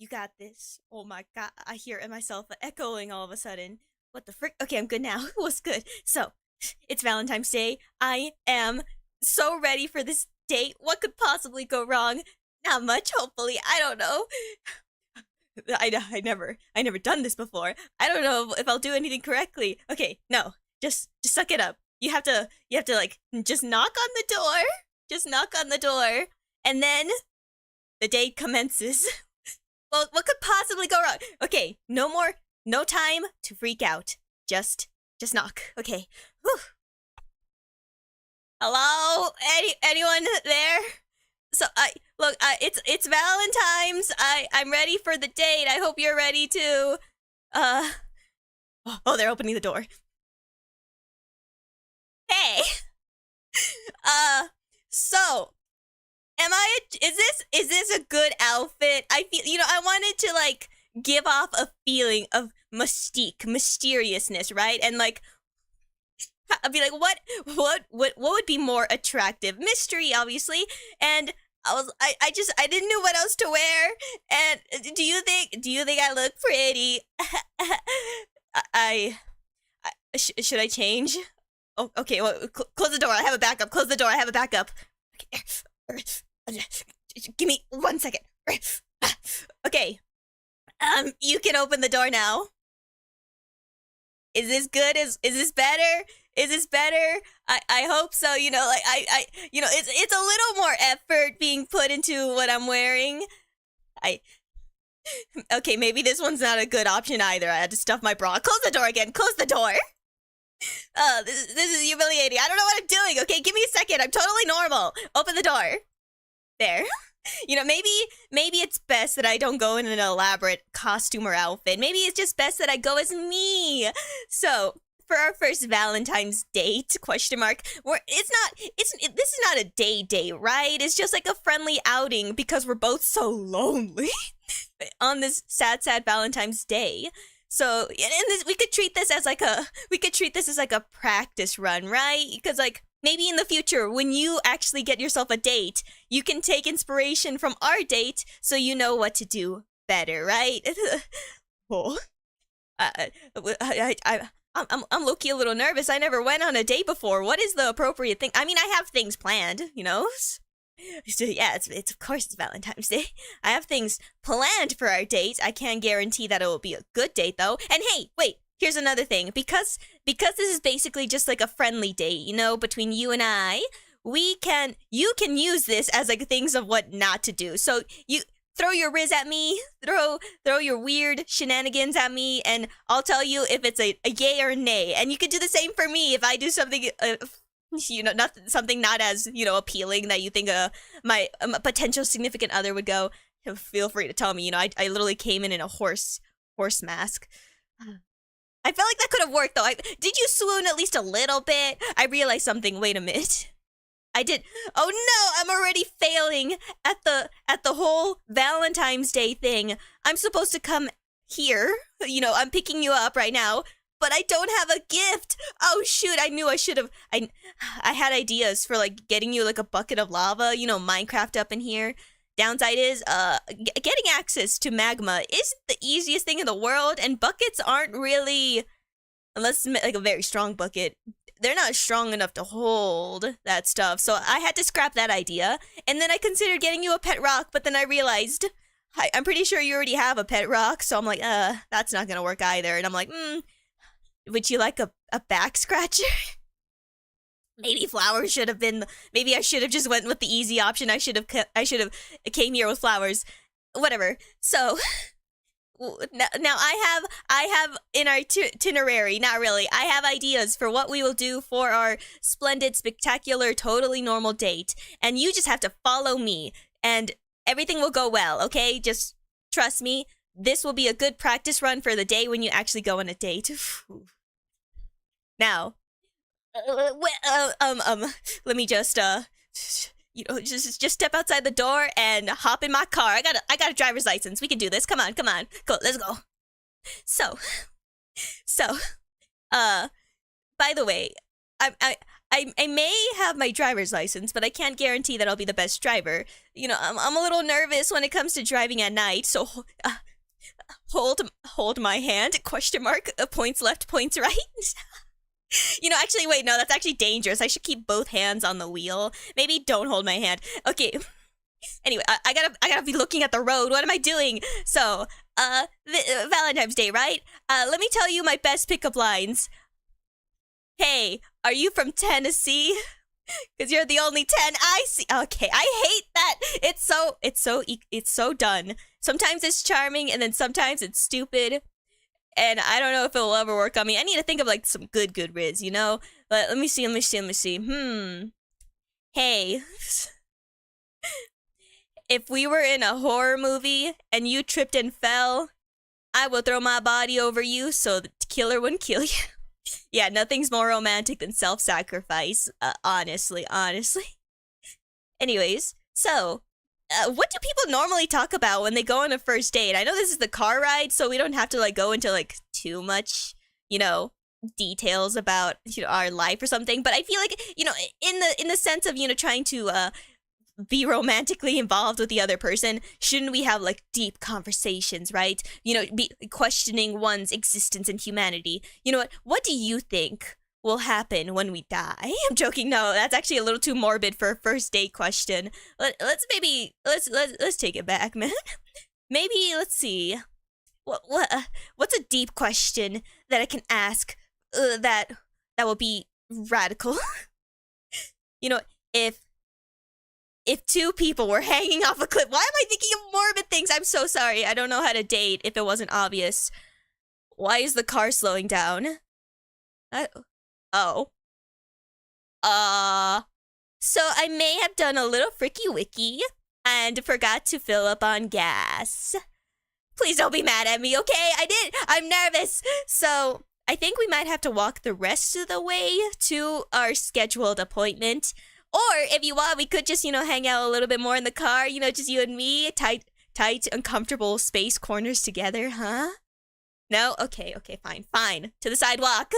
You got this. Oh my god, I hear myself echoing all of a sudden. What the frick? Okay, I'm good now. What's good? So, it's Valentine's Day. I am so ready for this date. What could possibly go wrong? Not much, hopefully. I don't know. I never done this before. I don't know if I'll do anything correctly. Okay, no, just suck it up. You have to like just knock on the door. Just knock on the door, and then the date commences. Well, what could possibly go wrong? Okay, no time to freak out. Just knock. Okay. Whew. Hello? Anyone there? So it's Valentine's. I'm ready for the date. I hope you're ready too. Oh, they're opening the door. Hey. So is this a good outfit? I feel, I wanted to like give off a feeling of mysteriousness, right? And like I'd be like, what would be more attractive? Mystery, obviously. And I didn't know what else to wear. And do you think I look pretty? Should I change? Oh, okay. Well, close the door. I have a backup. Close the door. I have a backup. Okay. Give me 1 second. Okay. You can open the door now. Is this good? Is this better? Is this better? I hope so. It's a little more effort being put into what I'm wearing. Okay, maybe this one's not a good option either. I had to stuff my bra. Close the door again. Close the door. This is humiliating. I don't know what I'm doing. Okay, give me a second. I'm totally normal. Open the door. There. Maybe it's best that I don't go in an elaborate costume or outfit. Maybe it's just best that I go as me. So, for our first Valentine's date, question mark, this is not a date, right? It's just like a friendly outing because we're both so lonely on this sad Valentine's Day. So, we could treat this as like a practice run, right? Because like maybe in the future, when you actually get yourself a date, you can take inspiration from our date, so you know what to do better, right? Oh, I'm low-key a little nervous. I never went on a date before. What is the appropriate thing? I mean, I have things planned, So yeah, it's of course it's Valentine's Day. I have things planned for our date. I can't guarantee that it will be a good date though. And hey, wait, here's another thing. Because this is basically just like a friendly date, between you and I, you can use this as like things of what not to do. So you throw your riz at me, throw your weird shenanigans at me, and I'll tell you if it's a yay or a nay. And you can do the same for me if I do something not as appealing that you think my potential significant other would go. Feel free to tell me. I literally came in a horse mask. I felt like that could have worked though. Did you swoon at least a little bit? I realized something. Wait a minute. I did. Oh no! I'm already failing at the whole Valentine's Day thing. I'm supposed to come here. I'm picking you up right now. But I don't have a gift. Oh shoot, I knew I should have. I had ideas for like getting you like a bucket of lava, Minecraft up in here. Downside is getting access to magma isn't the easiest thing in the world, and buckets aren't really, unless it's like a very strong bucket, they're not strong enough to hold that stuff. So I had to scrap that idea. And then I considered getting you a pet rock, but then I realized I'm pretty sure you already have a pet rock, so I'm like, that's not gonna work either. And I'm like, would you like a back scratcher? Maybe flowers should have been. Maybe I should have just went with the easy option. I should have came here with flowers. Whatever. So now I have in our itinerary. Not really. I have ideas for what we will do for our splendid, spectacular, totally normal date, and you just have to follow me, and everything will go well. Okay? Just trust me. This will be a good practice run for the day when you actually go on a date. Now, let me just just step outside the door and hop in my car. I got a driver's license. We can do this. Come on, go, let's go. So, by the way, I may have my driver's license, but I can't guarantee that I'll be the best driver. You know, I'm a little nervous when it comes to driving at night, so hold my hand, question mark, points left, points right. You know, actually, wait, no, that's actually dangerous. I should keep both hands on the wheel. Maybe don't hold my hand. Okay. Anyway, I gotta be looking at the road. What am I doing? So, Valentine's Day, right? Let me tell you my best pickup lines. Hey, are you from Tennessee? Because you're the only 10 I see. Okay, I hate that. It's so done. Sometimes it's charming, and then sometimes it's stupid. And I don't know if it will ever work on me. I need to think of like some good riz, you know? But let me see. Hey. If we were in a horror movie and you tripped and fell, I will throw my body over you so the killer wouldn't kill you. Yeah, nothing's more romantic than self-sacrifice. Honestly. Anyways, so, what do people normally talk about when they go on a first date? I know this is the car ride, so we don't have to like go into like too much, you know, details about, you know, our life or something. But I feel like, you know, in the sense of, you know, trying to be romantically involved with the other person, shouldn't we have like deep conversations, right? You know, be questioning one's existence and humanity. You know what do you think will happen when we die? I'm joking. No, that's actually a little too morbid for a first date question. Let's take it back, man. Maybe let's see. What's a deep question that I can ask that will be radical? You know, if two people were hanging off a cliff, why am I thinking of morbid things? I'm so sorry. I don't know how to date if it wasn't obvious. Why is the car slowing down? So I may have done a little fricky wicky and forgot to fill up on gas. Please don't be mad at me, okay? I did. I'm nervous. So I think we might have to walk the rest of the way to our scheduled appointment. Or if you want, we could just, you know, hang out a little bit more in the car, you know, just you and me, tight, uncomfortable space corners together, huh? No? Okay, fine. To the sidewalk.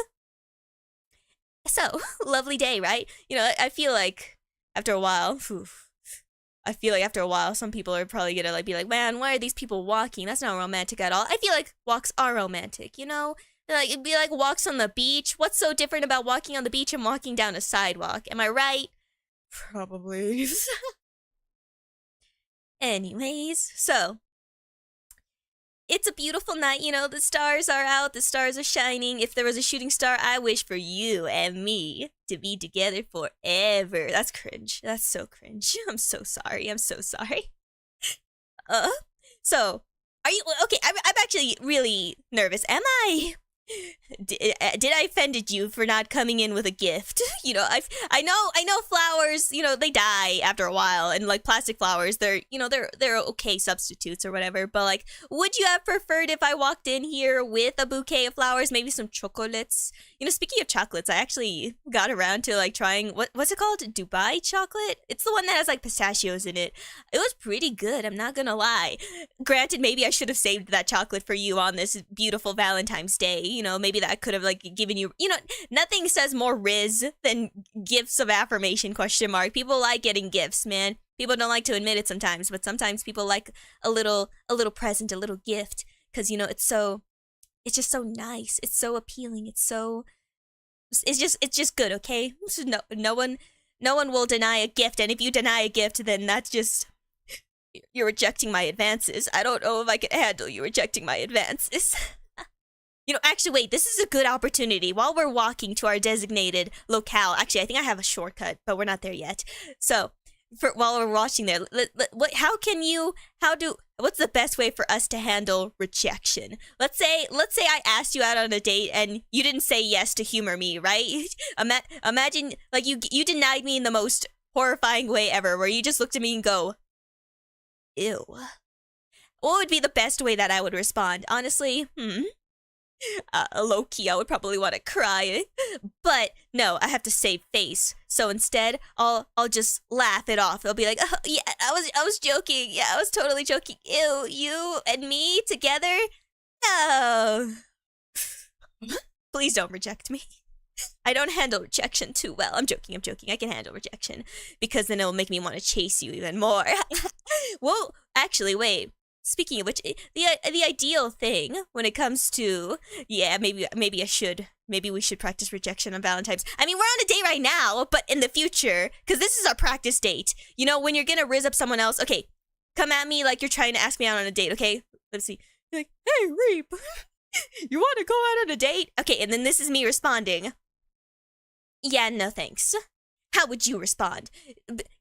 So, lovely day, right? You know, I feel like after a while, some people are probably gonna like be like, man, why are these people walking? That's not romantic at all. I feel like walks are romantic, you know? Like, it'd be like walks on the beach. What's so different about walking on the beach and walking down a sidewalk? Am I right? Probably. Anyways, so it's a beautiful night, you know, the stars are out, the stars are shining. If there was a shooting star, I wish for you and me to be together forever. That's cringe. That's so cringe. I'm so sorry. So, are you okay? I'm actually really nervous. Am I? Did I offended you for not coming in with a gift? You know, I know flowers, you know, they die after a while, and like plastic flowers, they're okay substitutes or whatever, but like, would you have preferred if I walked in here with a bouquet of flowers, maybe some chocolates? You know, speaking of chocolates, I actually got around to like trying what's it called? Dubai chocolate? It's the one that has like pistachios in it. It was pretty good, I'm not gonna lie. Granted, maybe I should have saved that chocolate for you on this beautiful Valentine's Day. You know, maybe that could have like given you, you know, nothing says more riz than gifts of affirmation, question mark. People like getting gifts, man. People don't like to admit it sometimes, but sometimes people like a little present, a little gift, because, you know, it's just so nice. It's so appealing. It's just good, okay? So no one will deny a gift, and if you deny a gift, then that's just, you're rejecting my advances. I don't know if I can handle you rejecting my advances. You know, actually, wait, this is a good opportunity. While we're walking to our designated locale, actually, I think I have a shortcut, but we're not there yet. So, while we're watching there, what's the best way for us to handle rejection? Let's say I asked you out on a date and you didn't say yes to humor me, right? Imagine, like, you denied me in the most horrifying way ever, where you just looked at me and go, ew. What would be the best way that I would respond? Honestly, low-key, I would probably want to cry, but no, I have to save face. So instead, I'll just laugh it off. I'll be like, oh, yeah, I was joking. Yeah, I was totally joking. Ew, you and me together? No. Please don't reject me. I don't handle rejection too well. I'm joking. I can handle rejection because then it'll make me want to chase you even more. Well, actually, wait. Speaking of which, the ideal thing when it comes to maybe I should we should practice rejection on Valentine's. I mean, we're on a date right now, but in the future, because this is our practice date. You know, when you're gonna rizz up someone else, okay, come at me like you're trying to ask me out on a date. Okay, let's see. You're like, hey, Reap, you want to go out on a date? Okay, and then this is me responding. Yeah, no thanks. How would you respond?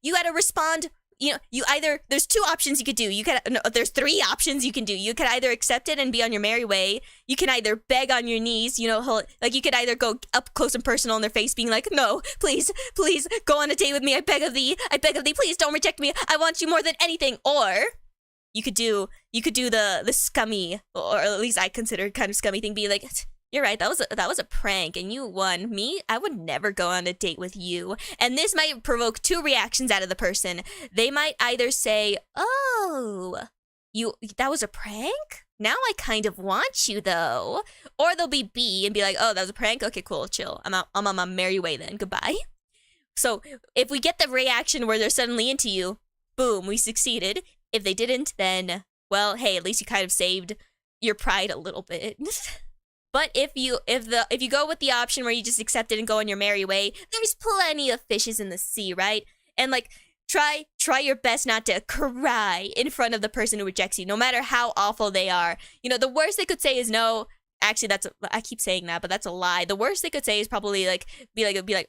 You gotta respond. You know, there's two options you could do. There's three options you can do. You could either accept it and be on your merry way. You can either beg on your knees, you know, like you could either go up close and personal in their face being like, no, please, go on a date with me. I beg of thee, please don't reject me. I want you more than anything. Or you could do the scummy, or at least I consider kind of scummy thing, be like, you're right, that was a prank and you won. Me, I would never go on a date with you. And this might provoke two reactions out of the person. They might either say, oh, that was a prank? Now I kind of want you though. Or they'll be B and be like, oh, that was a prank? Okay, cool, chill. I'm on my merry way then, goodbye. So if we get the reaction where they're suddenly into you, boom, we succeeded. If they didn't, then, well, hey, at least you kind of saved your pride a little bit. But if you go with the option where you just accept it and go on your merry way, there's plenty of fishes in the sea, right? And like try your best not to cry in front of the person who rejects you, no matter how awful they are. You know, the worst they could say is no. Actually, I keep saying that, but that's a lie. The worst they could say is probably like be like, hey,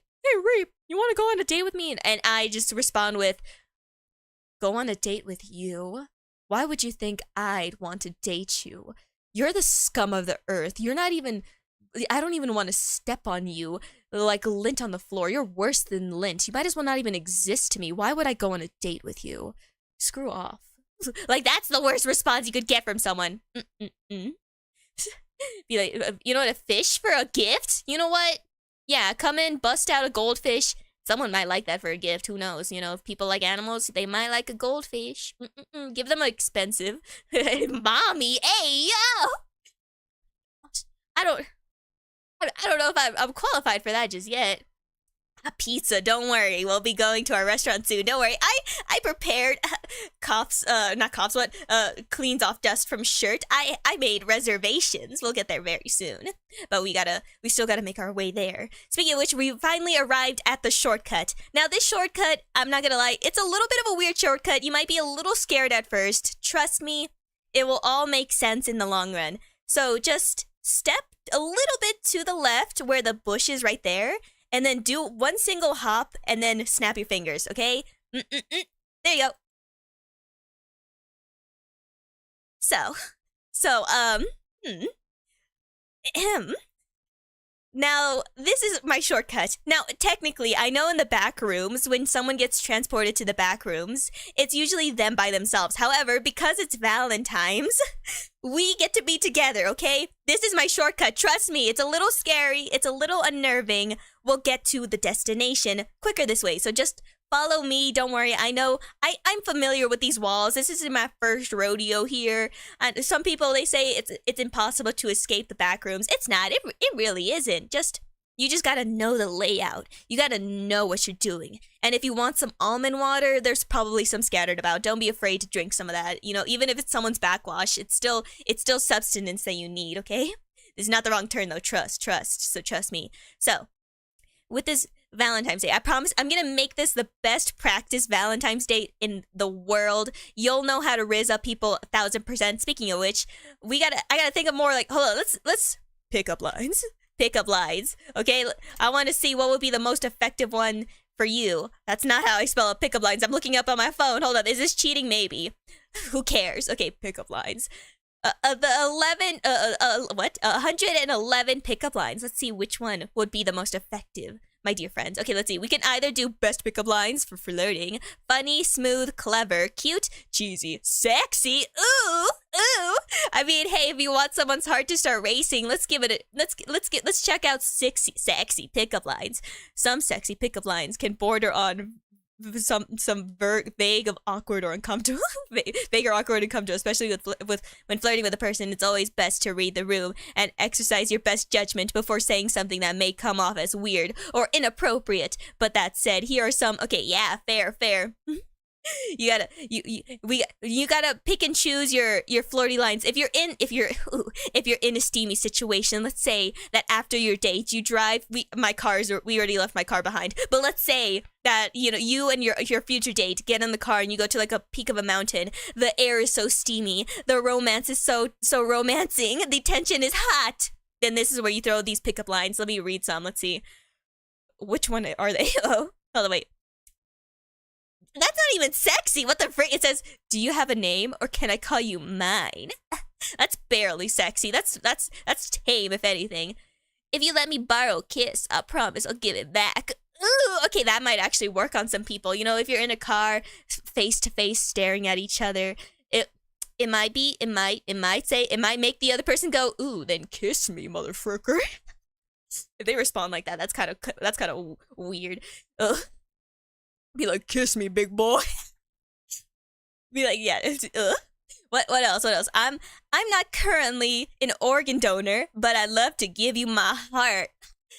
Reap, you want to go on a date with me? And I just respond with, go on a date with you? Why would you think I'd want to date you? You're the scum of the earth. You're not even, I don't even want to step on you like lint on the floor. You're worse than lint. You might as well not even exist to me. Why would I go on a date with you? Screw off. Like, that's the worst response you could get from someone. Be like, you know what, a fish for a gift? You know what? Yeah, come in, bust out a goldfish. Someone might like that for a gift. Who knows? You know, if people like animals, they might like a goldfish. Give them an expensive. Mommy, hey, yo! I don't know if I'm qualified for that just yet. A pizza, don't worry. We'll be going to our restaurant soon. Don't worry. I prepared cleans off dust from shirt. I made reservations. We'll get there very soon. But we still gotta make our way there. Speaking of which, we finally arrived at the shortcut. Now this shortcut, I'm not gonna lie, it's a little bit of a weird shortcut. You might be a little scared at first. Trust me, it will all make sense in the long run. So just step a little bit to the left where the bush is right there. And then do one single hop and then snap your fingers, okay? There you go. Now, this is my shortcut. Now, technically, I know in the back rooms, when someone gets transported to the back rooms, it's usually them by themselves. However, because it's Valentine's, we get to be together, okay? This is my shortcut. Trust me, it's a little scary. It's a little unnerving. We'll get to the destination quicker this way. So just follow me. Don't worry. I know I'm familiar with these walls. This isn't my first rodeo here. And some people, they say it's impossible to escape the back rooms. It's not. It really isn't. You just gotta know the layout. You gotta know what you're doing. And if you want some almond water, there's probably some scattered about. Don't be afraid to drink some of that. You know, even if it's someone's backwash, it's still substance that you need, okay? This is not the wrong turn though. Trust. So trust me. So, with this Valentine's Day, I promise I'm gonna make this the best practice Valentine's Day in the world. You'll know how to rizz up people 1000%. Speaking of which, I gotta think of more like, hold on, let's pick up lines. Pickup lines, okay? I want to see what would be the most effective one for you. That's not how I spell out pickup lines. I'm looking up on my phone. Hold on, is this cheating? Maybe. Who cares? Okay, pickup lines. 111 pickup lines. Let's see which one would be the most effective, my dear friends. Okay, let's see. We can either do best pickup lines for flirting, funny, smooth, clever, cute, cheesy, sexy. Ooh. I mean, hey, if you want someone's heart to start racing, let's check out sexy pickup lines. Some sexy pickup lines can border on vague of awkward or uncomfortable, vague or awkward and uncomfortable, especially with when flirting with a person. It's always best to read the room and exercise your best judgment before saying something that may come off as weird or inappropriate. But that said, here are some. Okay, yeah, fair. You gotta pick and choose your flirty lines. If you're in a steamy situation, let's say that after your date you drive. We already left my car behind, but let's say that you and your future date get in the car and you go to like a peak of a mountain. The air is so steamy, the romance is so romancing, the tension is hot. Then this is where you throw these pickup lines. Let me read some. Let's see, which one are they? Hold on, wait. That's not even sexy. What the frick? It says, "Do you have a name, or can I call you mine?" That's barely sexy. That's tame, if anything. "If you let me borrow a kiss, I promise I'll give it back." Ooh, okay, that might actually work on some people. If you're in a car, face to face, staring at each other, it might make the other person go, "Ooh, then kiss me, motherfucker." If they respond like that, that's kind of weird. Ugh. Be like, "Kiss me, big boy." Be like, yeah. What else? I'm not currently an organ donor, but I'd love to give you my heart.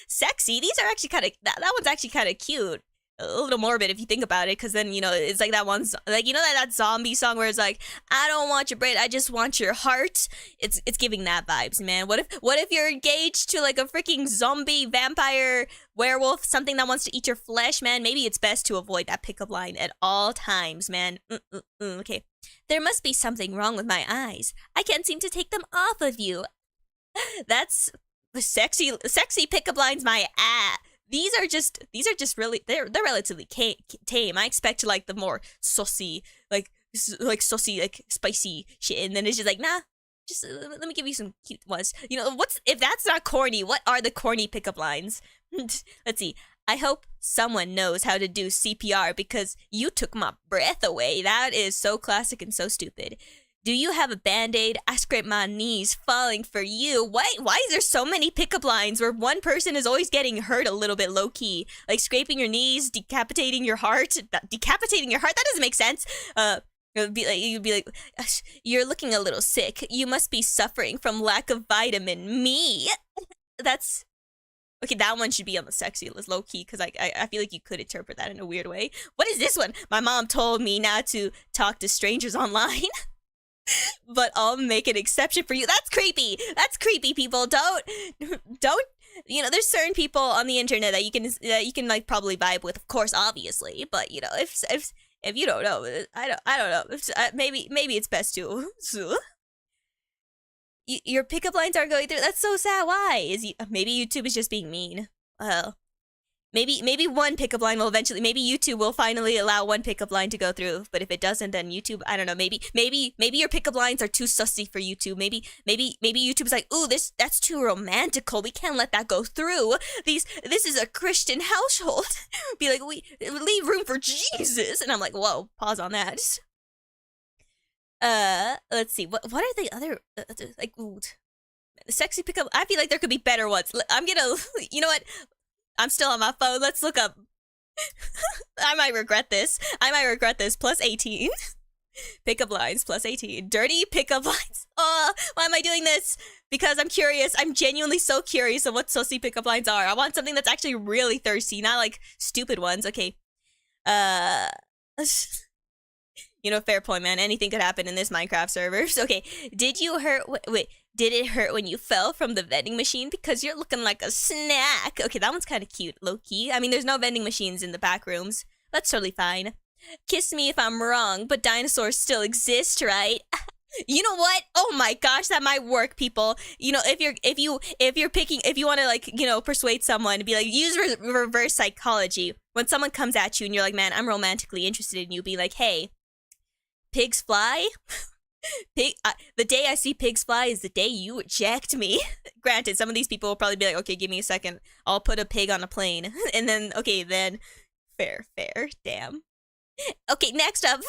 Sexy. These are actually kind of that one's actually kind of cute. A little morbid if you think about it, because then it's like that one, like that zombie song where it's like, "I don't want your brain, I just want your heart." It's giving that vibes, man. What if you're engaged to like a freaking zombie vampire werewolf, something that wants to eat your flesh, man? Maybe it's best to avoid that pickup line at all times, man. Okay. "There must be something wrong with my eyes. I can't seem to take them off of you." That's sexy pickup lines, my ass. These are just really they're relatively tame. I expect like the more saucy, like saucy, like spicy shit, and then it's just like, nah. Just let me give you some cute ones. If that's not corny, what are the corny pickup lines? Let's see. "I hope someone knows how to do CPR because you took my breath away." That is so classic and so stupid. "Do you have a Band-Aid? I scrape my knees falling for you." Why is there so many pickup lines where one person is always getting hurt a little bit low-key? Like scraping your knees, decapitating your heart. Decapitating your heart? That doesn't make sense. You'd be like, "You're looking a little sick. You must be suffering from lack of vitamin me." That's... Okay, that one should be on the sexy list, low-key, because I feel like you could interpret that in a weird way. What is this one? "My mom told me not to talk to strangers online." "But I'll make an exception for you." That's creepy. That's creepy, people. Don't. There's certain people on the internet that you can like probably vibe with, of course, obviously. But if you don't know, I don't know. Maybe it's best to. Your pickup lines aren't going through. That's so sad. Why? Maybe YouTube is just being mean. Maybe one pickup line will eventually. Maybe YouTube will finally allow one pickup line to go through. But if it doesn't, then YouTube, I don't know. Maybe your pickup lines are too sussy for YouTube. Maybe YouTube's like, "Ooh, that's too romantical. We can't let that go through. This is a Christian household." Be like, "We leave room for Jesus." And I'm like, whoa, pause on that. Let's see. What are the other like? Ooh, sexy pickup. I feel like there could be better ones. I'm gonna. You know what? I'm still on my phone. Let's look up. I might regret this. Plus 18. Pickup lines, plus 18. Dirty pickup lines. Oh, why am I doing this? Because I'm curious. I'm genuinely so curious of what sussy pickup lines are. I want something that's actually really thirsty, not like stupid ones. Okay. Fair point, man. Anything could happen in this Minecraft servers. Okay. Did it hurt when you fell from the vending machine because you're looking like a snack? Okay, that one's kind of cute, low-key. I mean, there's no vending machines in the back rooms. That's totally fine. Kiss me if I'm wrong, but dinosaurs still exist, right? You know what? Oh my gosh, that might work, people. If you want to like, persuade someone to be like, use reverse psychology. When someone comes at you and you're like, man, I'm romantically interested in you, be like, hey, pigs fly? The day I see pigs fly is the day you reject me. Granted, some of these people will probably be like, okay, give me a second. I'll put a pig on a plane. And then, okay, then, fair, damn. Okay, next up.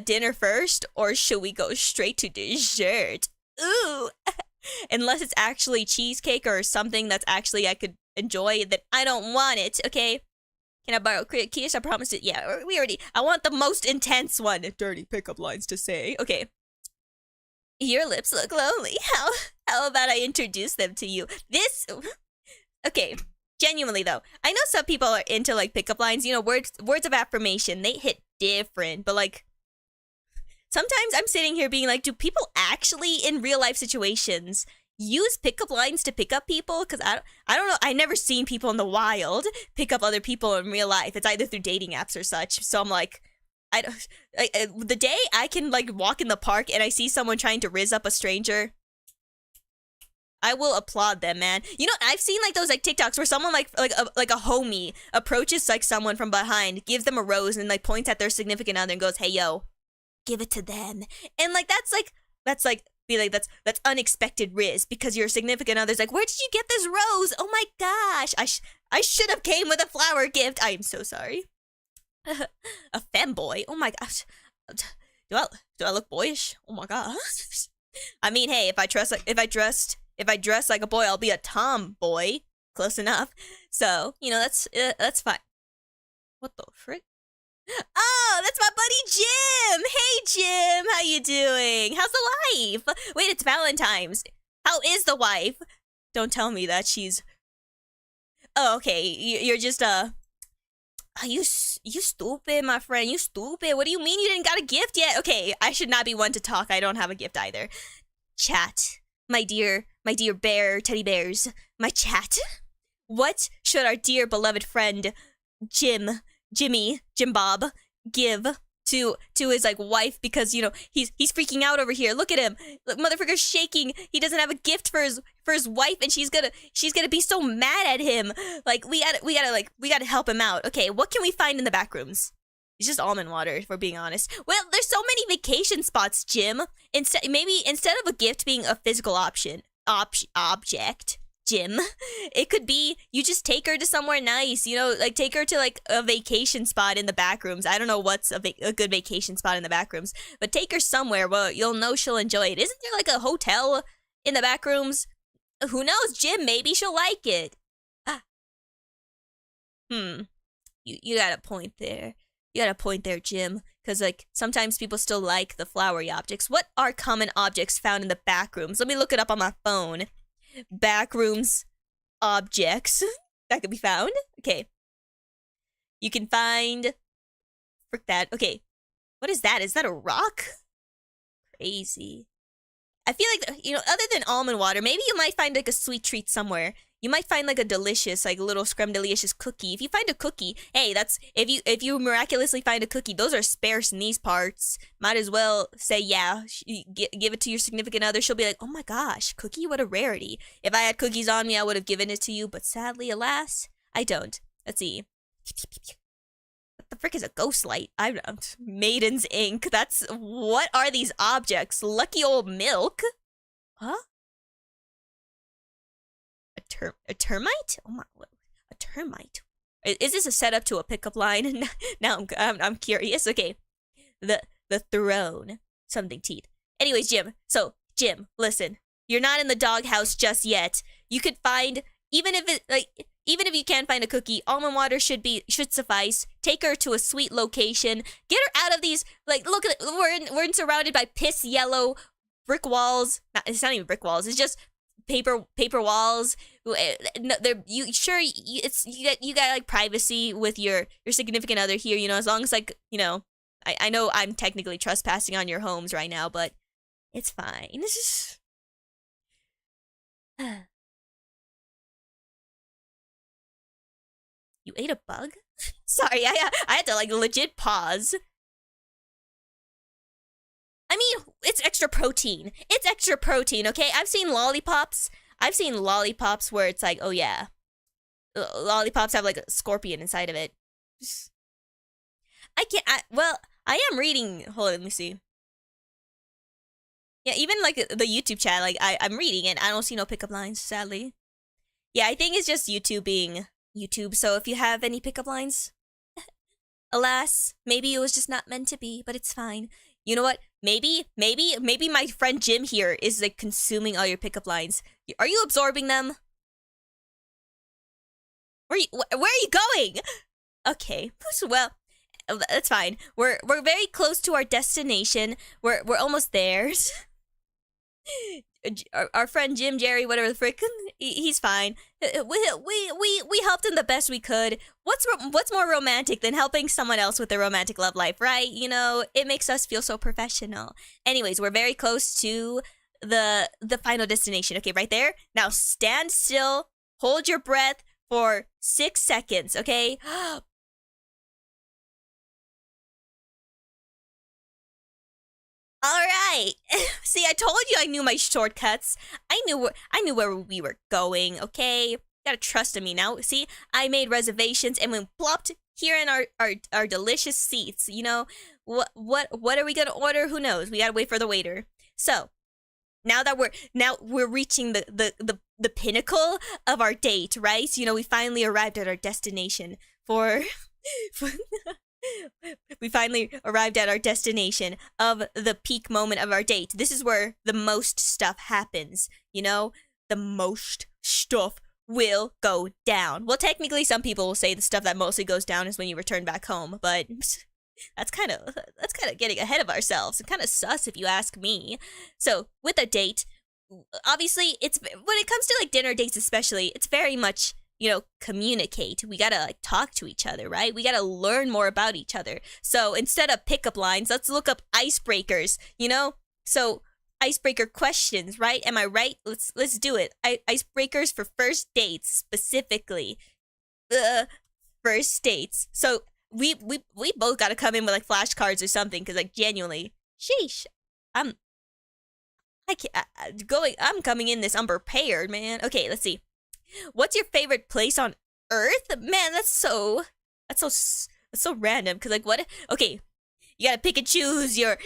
Dinner first, or should we go straight to dessert? Ooh. Unless it's actually cheesecake or something that's actually I could enjoy, then I don't want it, okay? Can I borrow keys? I promise it. Yeah, we already. I want the most intense one. Dirty pickup lines to say. Okay. Your lips look lonely. How about I introduce them to you? This. Okay. Genuinely though, I know some people are into like pickup lines. You know, words of affirmation. They hit different, but like. Sometimes I'm sitting here being like, do people actually in real life situations use pickup lines to pick up people? Because I don't know. I never seen people in the wild pick up other people in real life. It's either through dating apps or such. So I'm like, the day I can like walk in the park and I see someone trying to rizz up a stranger, I will applaud them, man. You know, I've seen like those like TikToks where someone like a homie approaches like someone from behind, gives them a rose, and like points at their significant other and goes, "Hey, yo. Give it to them." And like that's unexpected riz because your significant other's like, where did you get this rose? Oh my gosh, I should have came with a flower gift. I am so sorry. A femboy. Oh my gosh. Do I look boyish? Oh my gosh. I mean, hey, if I dress like a boy, I'll be a tomboy. Close enough. So, you know, that's fine. What the frick? Oh, that's my buddy Jim. Hey Jim, how you doing? How's the wife? Wait, it's Valentine's. How is the wife? Don't tell me that she's. Oh, okay. You're just you stupid, my friend. You stupid. What do you mean you didn't got a gift yet? Okay, I should not be one to talk. I don't have a gift either. Chat, my dear bear, teddy bears, my chat. What should our dear beloved friend Jim Bob give to his like wife, because you know he's freaking out over here. Look at him. Look, motherfucker's shaking. He doesn't have a gift for his wife, and she's gonna be so mad at him. Like we gotta help him out. Okay, what can we find in the back rooms? It's just almond water, if we're being honest. Well, there's so many vacation spots, Jim. Instead of a gift being a physical object, Jim, it could be you just take her to somewhere nice, you know, like take her to like a vacation spot in the back rooms. I don't know what's a good vacation spot in the back rooms, but take her somewhere where you'll know she'll enjoy it. Isn't there like a hotel in the back rooms? Who knows, Jim? Maybe she'll like it. You got a point there. You got a point there, Jim. Because, like, sometimes people still like the flowery objects. What are common objects found in the back rooms? Let me look it up on my phone. Backrooms objects that could be found. Okay. You can find. Frick that. Okay. What is that? Is that a rock? Crazy. I feel like, you know, other than almond water, maybe you might find like a sweet treat somewhere. You might find like a delicious, like little scrum delicious cookie. If you find a cookie, hey, that's if you miraculously find a cookie, those are sparse in these parts. Might as well say, yeah, give it to your significant other. She'll be like, oh my gosh, cookie, what a rarity. If I had cookies on me, I would have given it to you, but sadly, alas, I don't. Let's see. What the frick is a ghost light? Maiden's ink. What are these objects? Lucky old milk? Huh? A termite? Oh my, a termite. Is this a setup to a pickup line? Now I'm curious. Okay. The throne. Something teeth. Anyways, Jim. So, Jim, listen. You're not in the doghouse just yet. You could find, even if you can't find a cookie, almond water should suffice. Take her to a sweet location. Get her out of these, like, look at it. We're surrounded by piss yellow brick walls. It's not even brick walls. It's just paper walls. You got like privacy with your significant other here, you know, as long as like, you know, I know I'm technically trespassing on your homes right now, but it's fine. You ate a bug? Sorry, I had to like legit pause. I mean, it's extra protein. It's extra protein, okay? I've seen lollipops where it's like, oh yeah. Lollipops have like a scorpion inside of it. I am reading, hold on, let me see. Yeah, even like the YouTube chat, like I'm reading and I don't see no pickup lines, sadly. Yeah, I think it's just YouTube being YouTube, so if you have any pickup lines, alas, maybe it was just not meant to be, but it's fine. You know what? Maybe my friend Jim here is like consuming all your pickup lines. Are you absorbing them? Where are you going? Okay. Well, that's fine. We're very close to our destination. We're almost there. Our friend Jim, Jerry, whatever the frick, he's fine. We helped him the best we could. What's more romantic than helping someone else with their romantic love life, right? You know, it makes us feel so professional. Anyways, we're very close to the final destination. Okay, right there. Now stand still, hold your breath for 6 seconds. Okay. All right. See, I told you I knew my shortcuts. I knew where we were going, okay? Gotta trust in me now. See, I made reservations and we plopped here in our delicious seats, you know? What are we gonna order? Who knows? We gotta wait for the waiter. So, now we're reaching the pinnacle of our date, right? You know, we finally arrived at our destination for we finally arrived at our destination of the peak moment of our date. This is where the most stuff happens, you know? The most stuff will go down. Well, technically some people will say the stuff that mostly goes down is when you return back home, but that's kind of getting ahead of ourselves. It's kind of sus if you ask me. So, with a date, obviously it's when it comes to like dinner dates especially, it's very much, you know, communicate. We gotta like talk to each other, right? We gotta learn more about each other. So instead of pickup lines, let's look up icebreakers, you know? So icebreaker questions, right? Am I right? Let's do it. Icebreakers for first dates specifically. First dates. So we both gotta come in with like flashcards or something, because like genuinely, sheesh, I'm I can't I'm coming in this unprepared, man. Okay, let's see. What's your favorite place on Earth? Man, that's so random. Cause like what? Okay, you gotta pick and choose your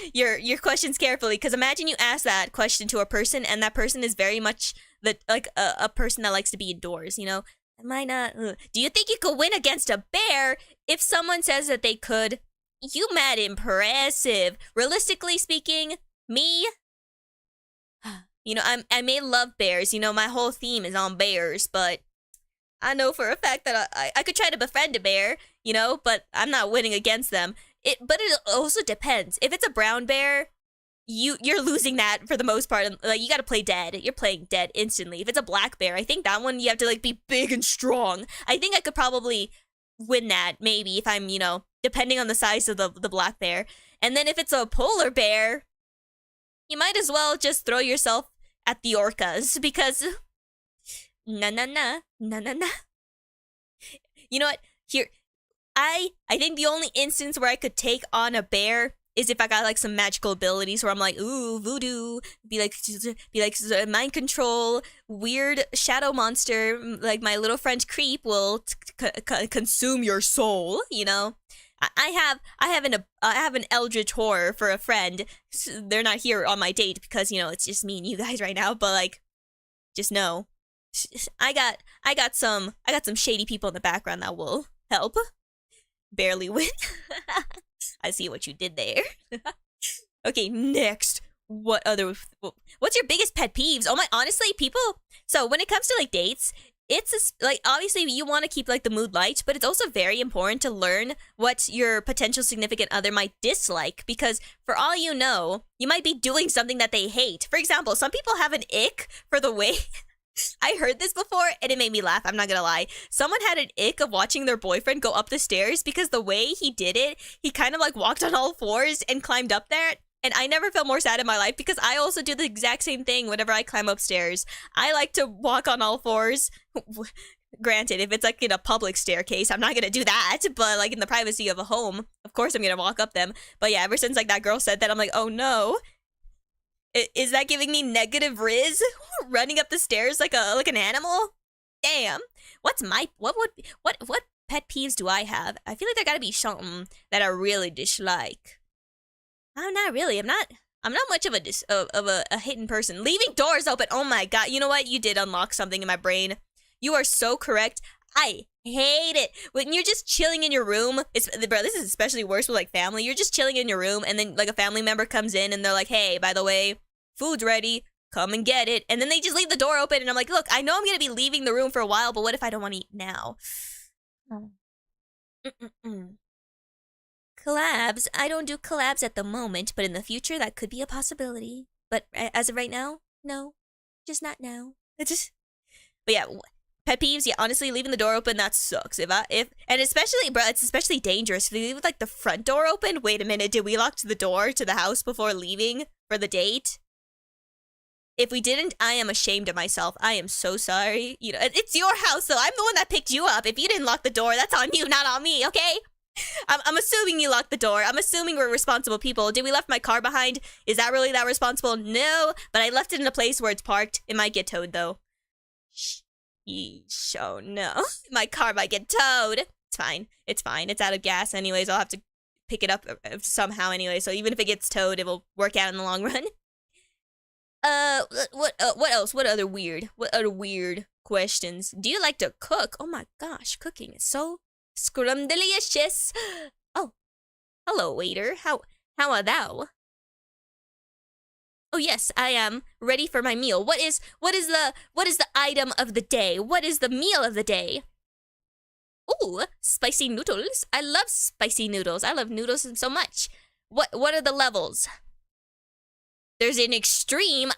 questions carefully. Cause imagine you ask that question to a person, and that person is very much a person that likes to be indoors. You know, am I not? Do you think you could win against a bear? If someone says that they could, you mad impressive. Realistically speaking, me. You know, I may love bears. You know, my whole theme is on bears, but I know for a fact that I could try to befriend a bear, you know, but I'm not winning against them. But it also depends. If it's a brown bear, you're losing that for the most part. Like you got to play dead. You're playing dead instantly. If it's a black bear, I think that one you have to like be big and strong. I think I could probably win that maybe if I'm, you know, depending on the size of the black bear. And then if it's a polar bear, you might as well just throw yourself at the orcas, because na na na na na na. You know what? Here, I think the only instance where I could take on a bear is if I got like some magical abilities where I'm like, ooh, voodoo, be like mind control, weird shadow monster, like my little friend Creep will consume your soul. You know. I have an eldritch horror for a friend. They're not here on my date because, you know, it's just me and you guys right now, but like just know I got some shady people in the background that will help. Barely win. I see what you did there. Okay, next. What's your biggest pet peeves? Oh my, honestly, people, so when it comes to like dates, it's like obviously you want to keep like the mood light, but it's also very important to learn what your potential significant other might dislike, because for all you know, you might be doing something that they hate. For example, some people have an ick for the way I heard this before and it made me laugh. I'm not gonna lie. Someone had an ick of watching their boyfriend go up the stairs because the way he did it, he kind of like walked on all fours and climbed up there. And I never felt more sad in my life because I also do the exact same thing whenever I climb upstairs. I like to walk on all fours. Granted, if it's like in a public staircase, I'm not gonna do that. But like in the privacy of a home, of course I'm gonna walk up them. But yeah, ever since like that girl said that, I'm like, oh no. Is that giving me negative riz? Running up the stairs like an animal? Damn. What pet peeves do I have? I feel like there gotta be something that I really dislike. I'm not really. I'm not much of a hidden person. Leaving doors open. Oh my god. You know what? You did unlock something in my brain. You are so correct. I hate it when you're just chilling in your room. Bro, this is especially worse with like family. You're just chilling in your room, and then like a family member comes in, and they're like, "Hey, by the way, food's ready. Come and get it." And then they just leave the door open, and I'm like, "Look, I know I'm gonna be leaving the room for a while, but what if I don't want to eat now?" Mm-mm-mm. Collabs. I don't do collabs at the moment, but in the future that could be a possibility. But as of right now, no, just not now. It's just. But yeah, pet peeves. Yeah, honestly, leaving the door open that sucks. If and especially, bro, it's especially dangerous if you leave like the front door open. Wait a minute, did we lock the door to the house before leaving for the date? If we didn't, I am ashamed of myself. I am so sorry. You know, it's your house, so I'm the one that picked you up. If you didn't lock the door, that's on you, not on me. Okay. I'm assuming you locked the door. I'm assuming we're responsible people. Did we left my car behind? Is that really that responsible? No, but I left it in a place where it's parked. It might get towed though. Yeesh, oh no. My car might get towed. It's fine. It's fine. It's out of gas anyways. I'll have to pick it up somehow anyway. So even if it gets towed, it will work out in the long run. What else? What other weird questions? Do you like to cook? Oh my gosh, cooking is so scrumdelicious. Oh, hello, waiter. How are thou? Oh yes, I am ready for my meal. What is the item of the day? What is the meal of the day? Ooh, spicy noodles. I love spicy noodles. I love noodles so much. What are the levels? There's an extreme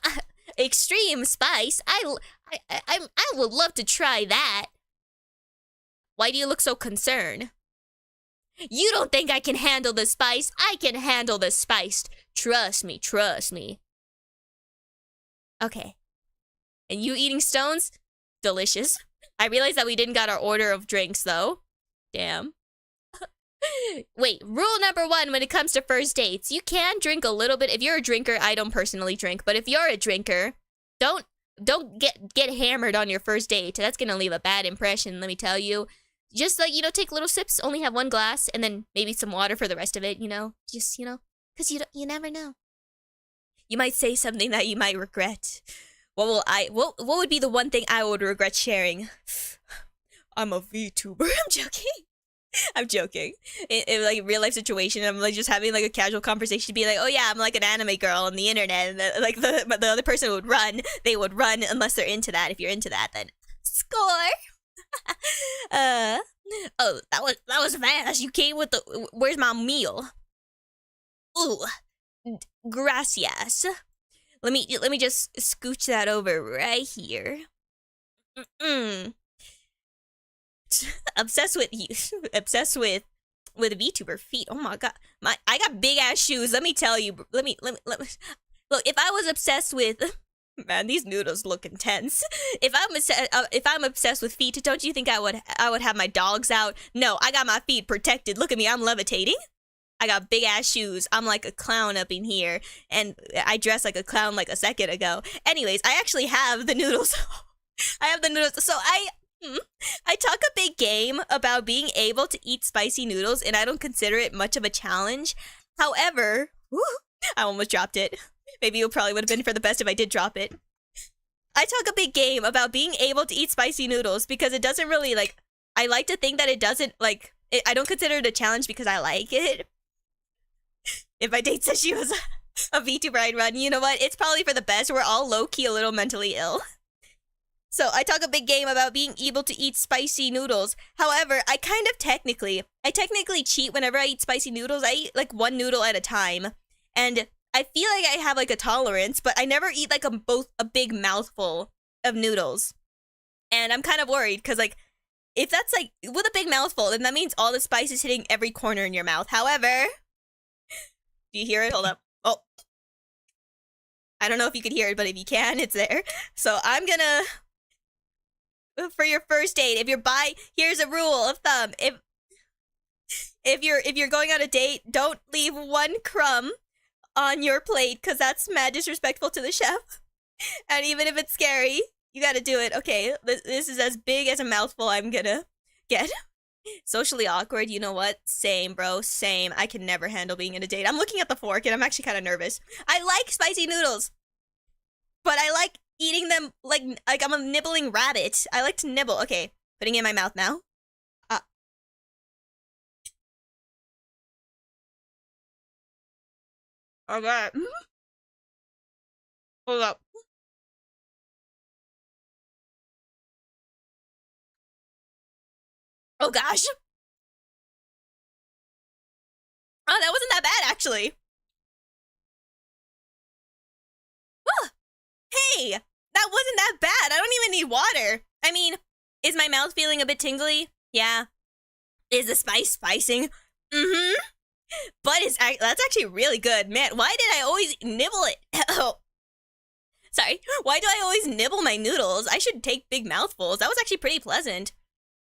spice. I would love to try that. Why do you look so concerned? You don't think I can handle the spice? I can handle the spice. Trust me, trust me. Okay. And you eating stones? Delicious. I realized that we didn't got our order of drinks, though. Damn. Wait, rule number 1 when it comes to first dates. You can drink a little bit. If you're a drinker, I don't personally drink. But if you're a drinker, don't get hammered on your first date. That's gonna leave a bad impression, let me tell you. Just like, take little sips. Only have 1 glass. And then maybe some water for the rest of it, Just, because you never know. You might say something that you might regret. What would be the one thing I would regret sharing? I'm a VTuber. I'm joking. I'm joking. In like a real life situation, I'm like just having like a casual conversation, be like, oh yeah, I'm like an anime girl on the internet, and the other person would run. They would run unless they're into that. If you're into that, then score. Oh, that was fast. You came with the. Where's my meal? Ooh, gracias. Let me just scooch that over right here. Obsessed with you. Obsessed with VTuber feet. Oh my god. I got big ass shoes. Let me tell you. Let me look, if I was obsessed with man, these noodles look intense. If I'm obsessed with feet, don't you think I would have my dogs out? No, I got my feet protected. Look at me, I'm levitating. I got big ass shoes. I'm like a clown up in here, and I dressed like a clown like a second ago. Anyways, I actually have the noodles. I have the noodles. So I talk a big game about being able to eat spicy noodles, and I don't consider it much of a challenge. However, I almost dropped it. Maybe it probably would have been for the best if I did drop it. I talk a big game about being able to eat spicy noodles because it doesn't really, like, I like to think that it doesn't, like, I don't consider it a challenge because I like it. If my date says she was a VTuber, I'd run. You know what? It's probably for the best. We're all low-key a little mentally ill. So I talk a big game about being able to eat spicy noodles. However, I technically cheat whenever I eat spicy noodles. I eat like 1 noodle at a time. And I feel like I have like a tolerance, but I never eat like a big mouthful of noodles. And I'm kind of worried because like, if that's like, with a big mouthful, then that means all the spice is hitting every corner in your mouth. However, do you hear it? Hold up. Oh. I don't know if you could hear it, but if you can, it's there. So I'm gonna... For your first date, here's a rule of thumb. If you're going on a date, don't leave 1 crumb on your plate, because that's mad disrespectful to the chef. And even if it's scary, you gotta do it. Okay, this is as big as a mouthful I'm gonna get. Socially awkward, you know what? Same, bro, same. I can never handle being in a date. I'm looking at the fork and I'm actually kind of nervous. I like spicy noodles, but I like eating them like I'm a nibbling rabbit. I like to nibble. Okay, putting it in my mouth now. Okay. Hold up. Oh gosh. Oh, that wasn't that bad, actually. Oh, hey, that wasn't that bad. I don't even need water. I mean, is my mouth feeling a bit tingly? Yeah. Is the spice spicing? Mm-hmm. But that's actually really good. Man, why did I always nibble it? Oh. Sorry. Why do I always nibble my noodles? I should take big mouthfuls. That was actually pretty pleasant.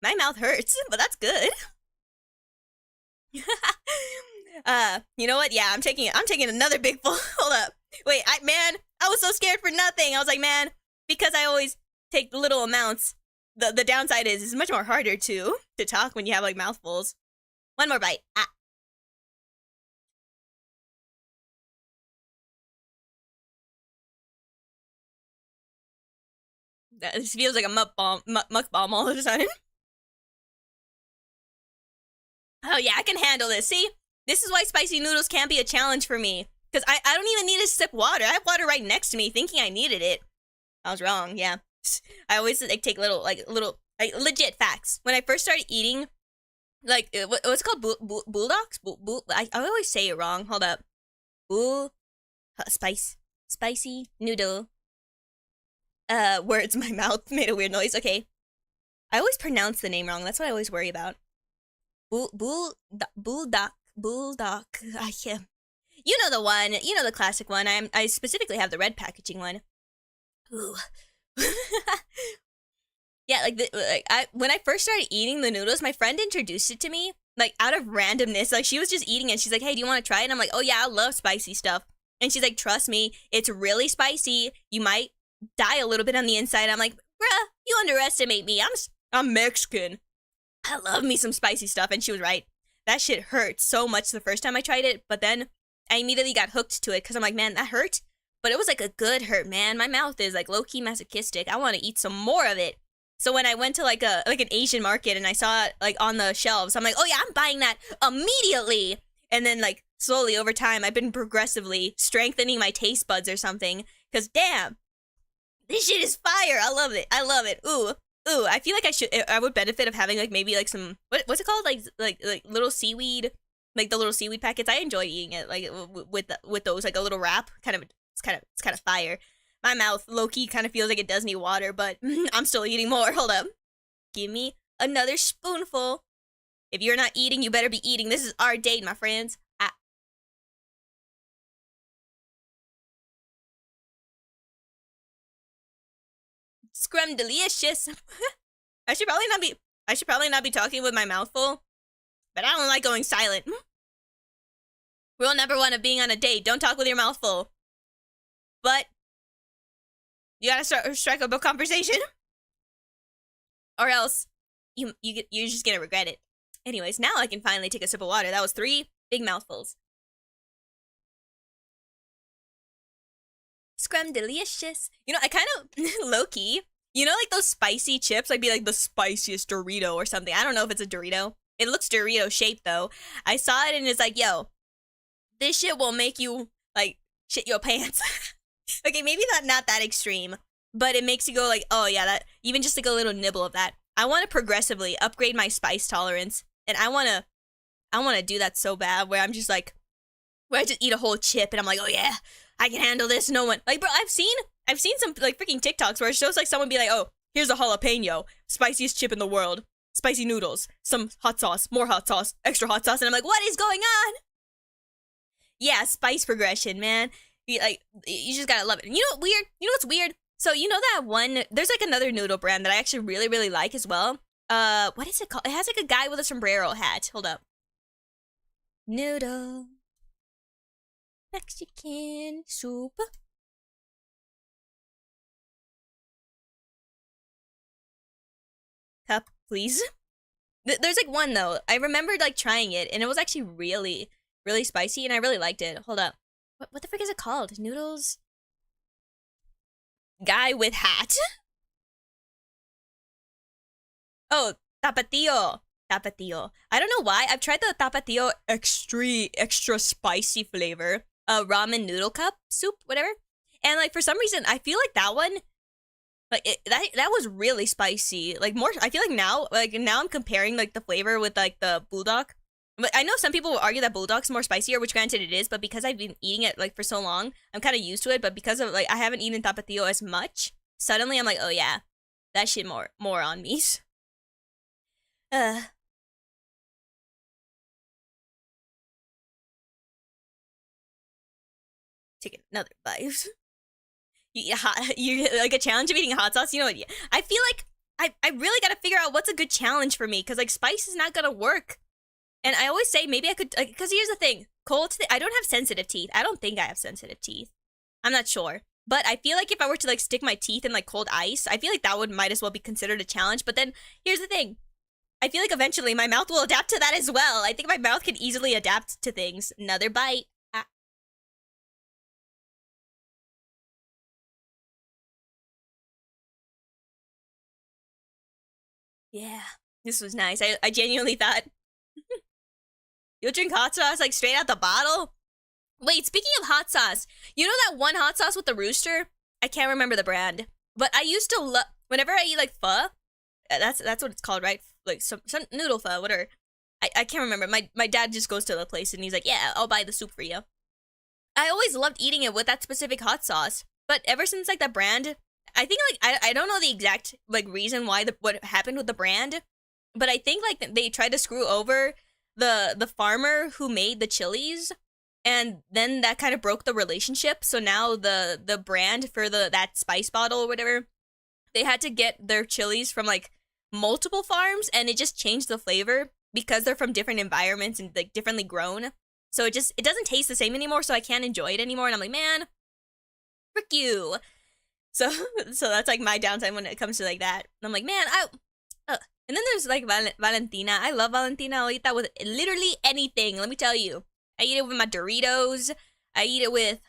My mouth hurts, but that's good. You know what? Yeah, I'm taking another big full. Hold up. Wait, man, I was so scared for nothing. I was like, man, because I always take little amounts. The downside is it's much more harder to talk when you have like mouthfuls. One more bite. Ah. This feels like a mukbang all of a sudden. Oh yeah, I can handle this. See? This is why spicy noodles can't be a challenge for me. Because I don't even need to sip water. I have water right next to me thinking I needed it. I was wrong, yeah. I always like take little legit facts. When I first started eating, like, what's it called? Bulldogs? I always say it wrong. Hold up. Spicy noodle. Words, my mouth made a weird noise. Okay. I always pronounce the name wrong. That's what I always worry about. Bulldog. I can't. You know the one. You know the classic one. I specifically have the red packaging one. Ooh. Yeah, when I first started eating the noodles, my friend introduced it to me, like, out of randomness. Like, she was just eating it. She's like, hey, do you want to try it? And I'm like, oh, yeah, I love spicy stuff. And she's like, trust me, it's really spicy. You might die a little bit on the inside. I'm like, bruh, you underestimate me. I'm Mexican. I love me some spicy stuff. And she was right. That shit hurt so much the first time I tried it. But then I immediately got hooked to it because I'm like, man, that hurt. But it was like a good hurt, man. My mouth is like low-key masochistic. I want to eat some more of it. So when I went to like an Asian market and I saw it like on the shelves, I'm like, oh yeah, I'm buying that immediately. And then like slowly over time, I've been progressively strengthening my taste buds or something. Cause damn, this shit is fire. I love it. I love it. Ooh. I feel like I would benefit of having like maybe like some, what's it called? Like little seaweed, like the little seaweed packets. I enjoy eating it like with those, like a little wrap. It's kind of fire. My mouth, low-key, kind of feels like it does need water, but I'm still eating more. Hold up. Give me another spoonful. If you're not eating, you better be eating. This is our date, my friends. Ah. Scrum delicious. I should probably not be talking with my mouth full, but I don't like going silent. Rule number 1 of being on a date, don't talk with your mouth full. But you gotta strike up a conversation, or else you're just gonna regret it. Anyways, now I can finally take a sip of water. That was 3 big mouthfuls. Scrum delicious. You know, I kind of low key. You know, like those spicy chips. I'd be like the spiciest Dorito or something. I don't know if it's a Dorito. It looks Dorito shaped though. I saw it and it's like, yo, this shit will make you like shit your pants. Okay, maybe not that extreme, but it makes you go like, oh yeah, that even just like a little nibble of that. I want to progressively upgrade my spice tolerance, and I want to do that so bad where I'm just like, where I just eat a whole chip and I'm like, oh yeah, I can handle this. No one like, bro. I've seen some like freaking TikToks where it shows like someone be like, oh, here's a jalapeno, spiciest chip in the world, spicy noodles, some hot sauce, more hot sauce, extra hot sauce, and I'm like, what is going on? Yeah, spice progression, man. You just gotta love it. And you know what weird? You know what's weird? So you know that one, there's like another noodle brand that I actually really, really like as well. What is it called? It has like a guy with a sombrero hat. Hold up. Noodle. Mexican soup. Cup, please. There's like one though. I remembered like trying it and it was actually really, really spicy and I really liked it. Hold up. What the frick is it called? Noodles? Guy with hat? Oh, tapatio. Tapatio. I don't know why. I've tried the tapatio extra spicy flavor. Ramen noodle cup soup, whatever. And like for some reason, I feel like that one, like that was really spicy. Like more, I feel like now I'm comparing like the flavor with like the bulldog. But I know some people will argue that bulldog's more spicier, which granted it is, but because I've been eating it like for so long, I'm kind of used to it. But because of like I haven't eaten tapatio as much, suddenly I'm like, oh yeah, that shit more on me. Uh, take another bite. You like a challenge of eating hot sauce. You know what? I feel like I really gotta figure out what's a good challenge for me because like spice is not gonna work. And I always say maybe I could like because here's the thing: I don't have sensitive teeth. I don't think I have sensitive teeth. I'm not sure. But I feel like if I were to like stick my teeth in like cold ice, I feel like that might as well be considered a challenge. But then here's the thing. I feel like eventually my mouth will adapt to that as well. I think my mouth can easily adapt to things. Another bite. Ah. Yeah, this was nice. I genuinely thought you'll drink hot sauce like straight out the bottle. Wait, speaking of hot sauce, you know that one hot sauce with the rooster? I can't remember the brand, but I used to love whenever I eat like pho. That's what it's called, right? Like some noodle pho, whatever. I can't remember. My dad just goes to the place and he's like, yeah, I'll buy the soup for you. I always loved eating it with that specific hot sauce, but ever since like the brand, I think like I don't know the exact like reason why what happened with the brand, but I think like they tried to screw over the farmer who made the chilies, and then that kind of broke the relationship. So now the brand for that spice bottle or whatever, they had to get their chilies from like multiple farms, and it just changed the flavor because they're from different environments and like differently grown. So it doesn't taste the same anymore. So I can't enjoy it anymore. And I'm like, man, frick you. So that's like my downtime when it comes to like that. And I'm like, man, and then there's like Valentina. I love Valentina. I'll eat that with literally anything. Let me tell you. I eat it with my Doritos. I eat it with,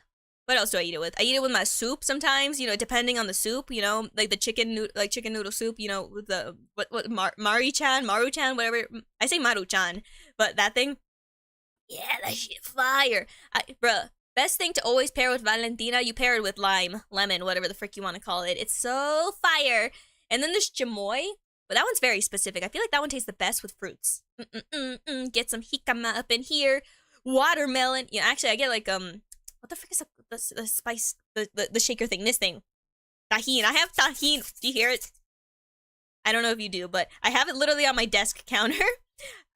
what else do I eat it with? I eat it with my soup sometimes, you know, depending on the soup, you know, like the chicken noodle soup, you know, with the, Maru-chan, whatever. I say Maru-chan, but that thing, yeah, that shit fire. Bruh, best thing to always pair with Valentina, you pair it with lemon, whatever the frick you want to call it. It's so fire. And then there's chamoy, but that one's very specific. I feel like that one tastes the best with fruits. Get some jicama up in here. Watermelon. Yeah, actually, I get like, what the frick is the spice, the shaker thing, this thing. Tajin. I have tajin. Do you hear it? I don't know if you do, but I have it literally on my desk counter.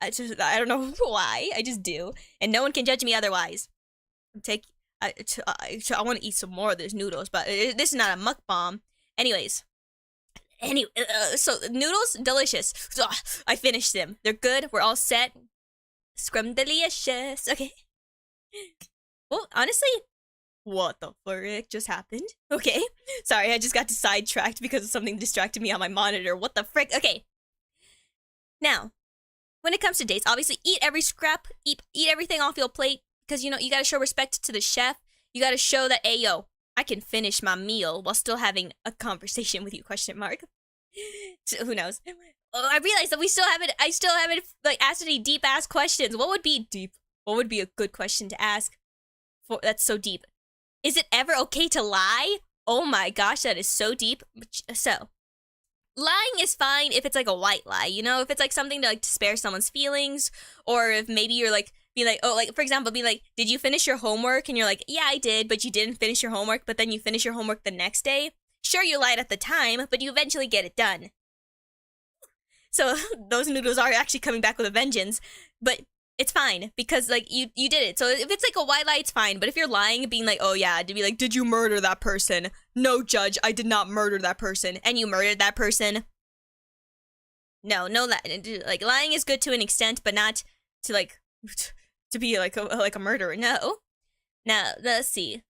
I don't know why. I just do. And no one can judge me otherwise. I want to eat some more of those noodles, but this is not a mukbang. Anyways. So noodles, delicious. Ugh, I finished them. They're good. We're all set. Scrum delicious. Okay. Well, honestly, what the frick just happened? Okay. Sorry, I just got sidetracked because of something distracted me on my monitor. What the frick? Okay. Now, when it comes to dates, obviously eat every scrap, eat everything off your plate, because you know you gotta show respect to the chef. You gotta show that, hey yo, I can finish my meal while still having a conversation with you, question mark. So, who knows? Oh, I realized that I still haven't like asked any deep ass questions. What would be deep? What would be a good question to ask? That's so deep. Is it ever okay to lie? Oh my gosh, that is so deep. So, lying is fine if it's like a white lie, you know? If it's like something to spare someone's feelings, or if maybe you're like, be like, oh, like for example, be like, did you finish your homework? And you're like, yeah, I did, but you didn't finish your homework, but then you finish your homework the next day. Sure, you lied at the time, but you eventually get it done. So those noodles are actually coming back with a vengeance, but it's fine because like you did it. So if it's like a white lie, it's fine. But if you're lying, being like, oh yeah, to be like, did you murder that person? No, judge, I did not murder that person, and you murdered that person. No, like lying is good to an extent, but not to like to be like a murderer. No. Now let's see.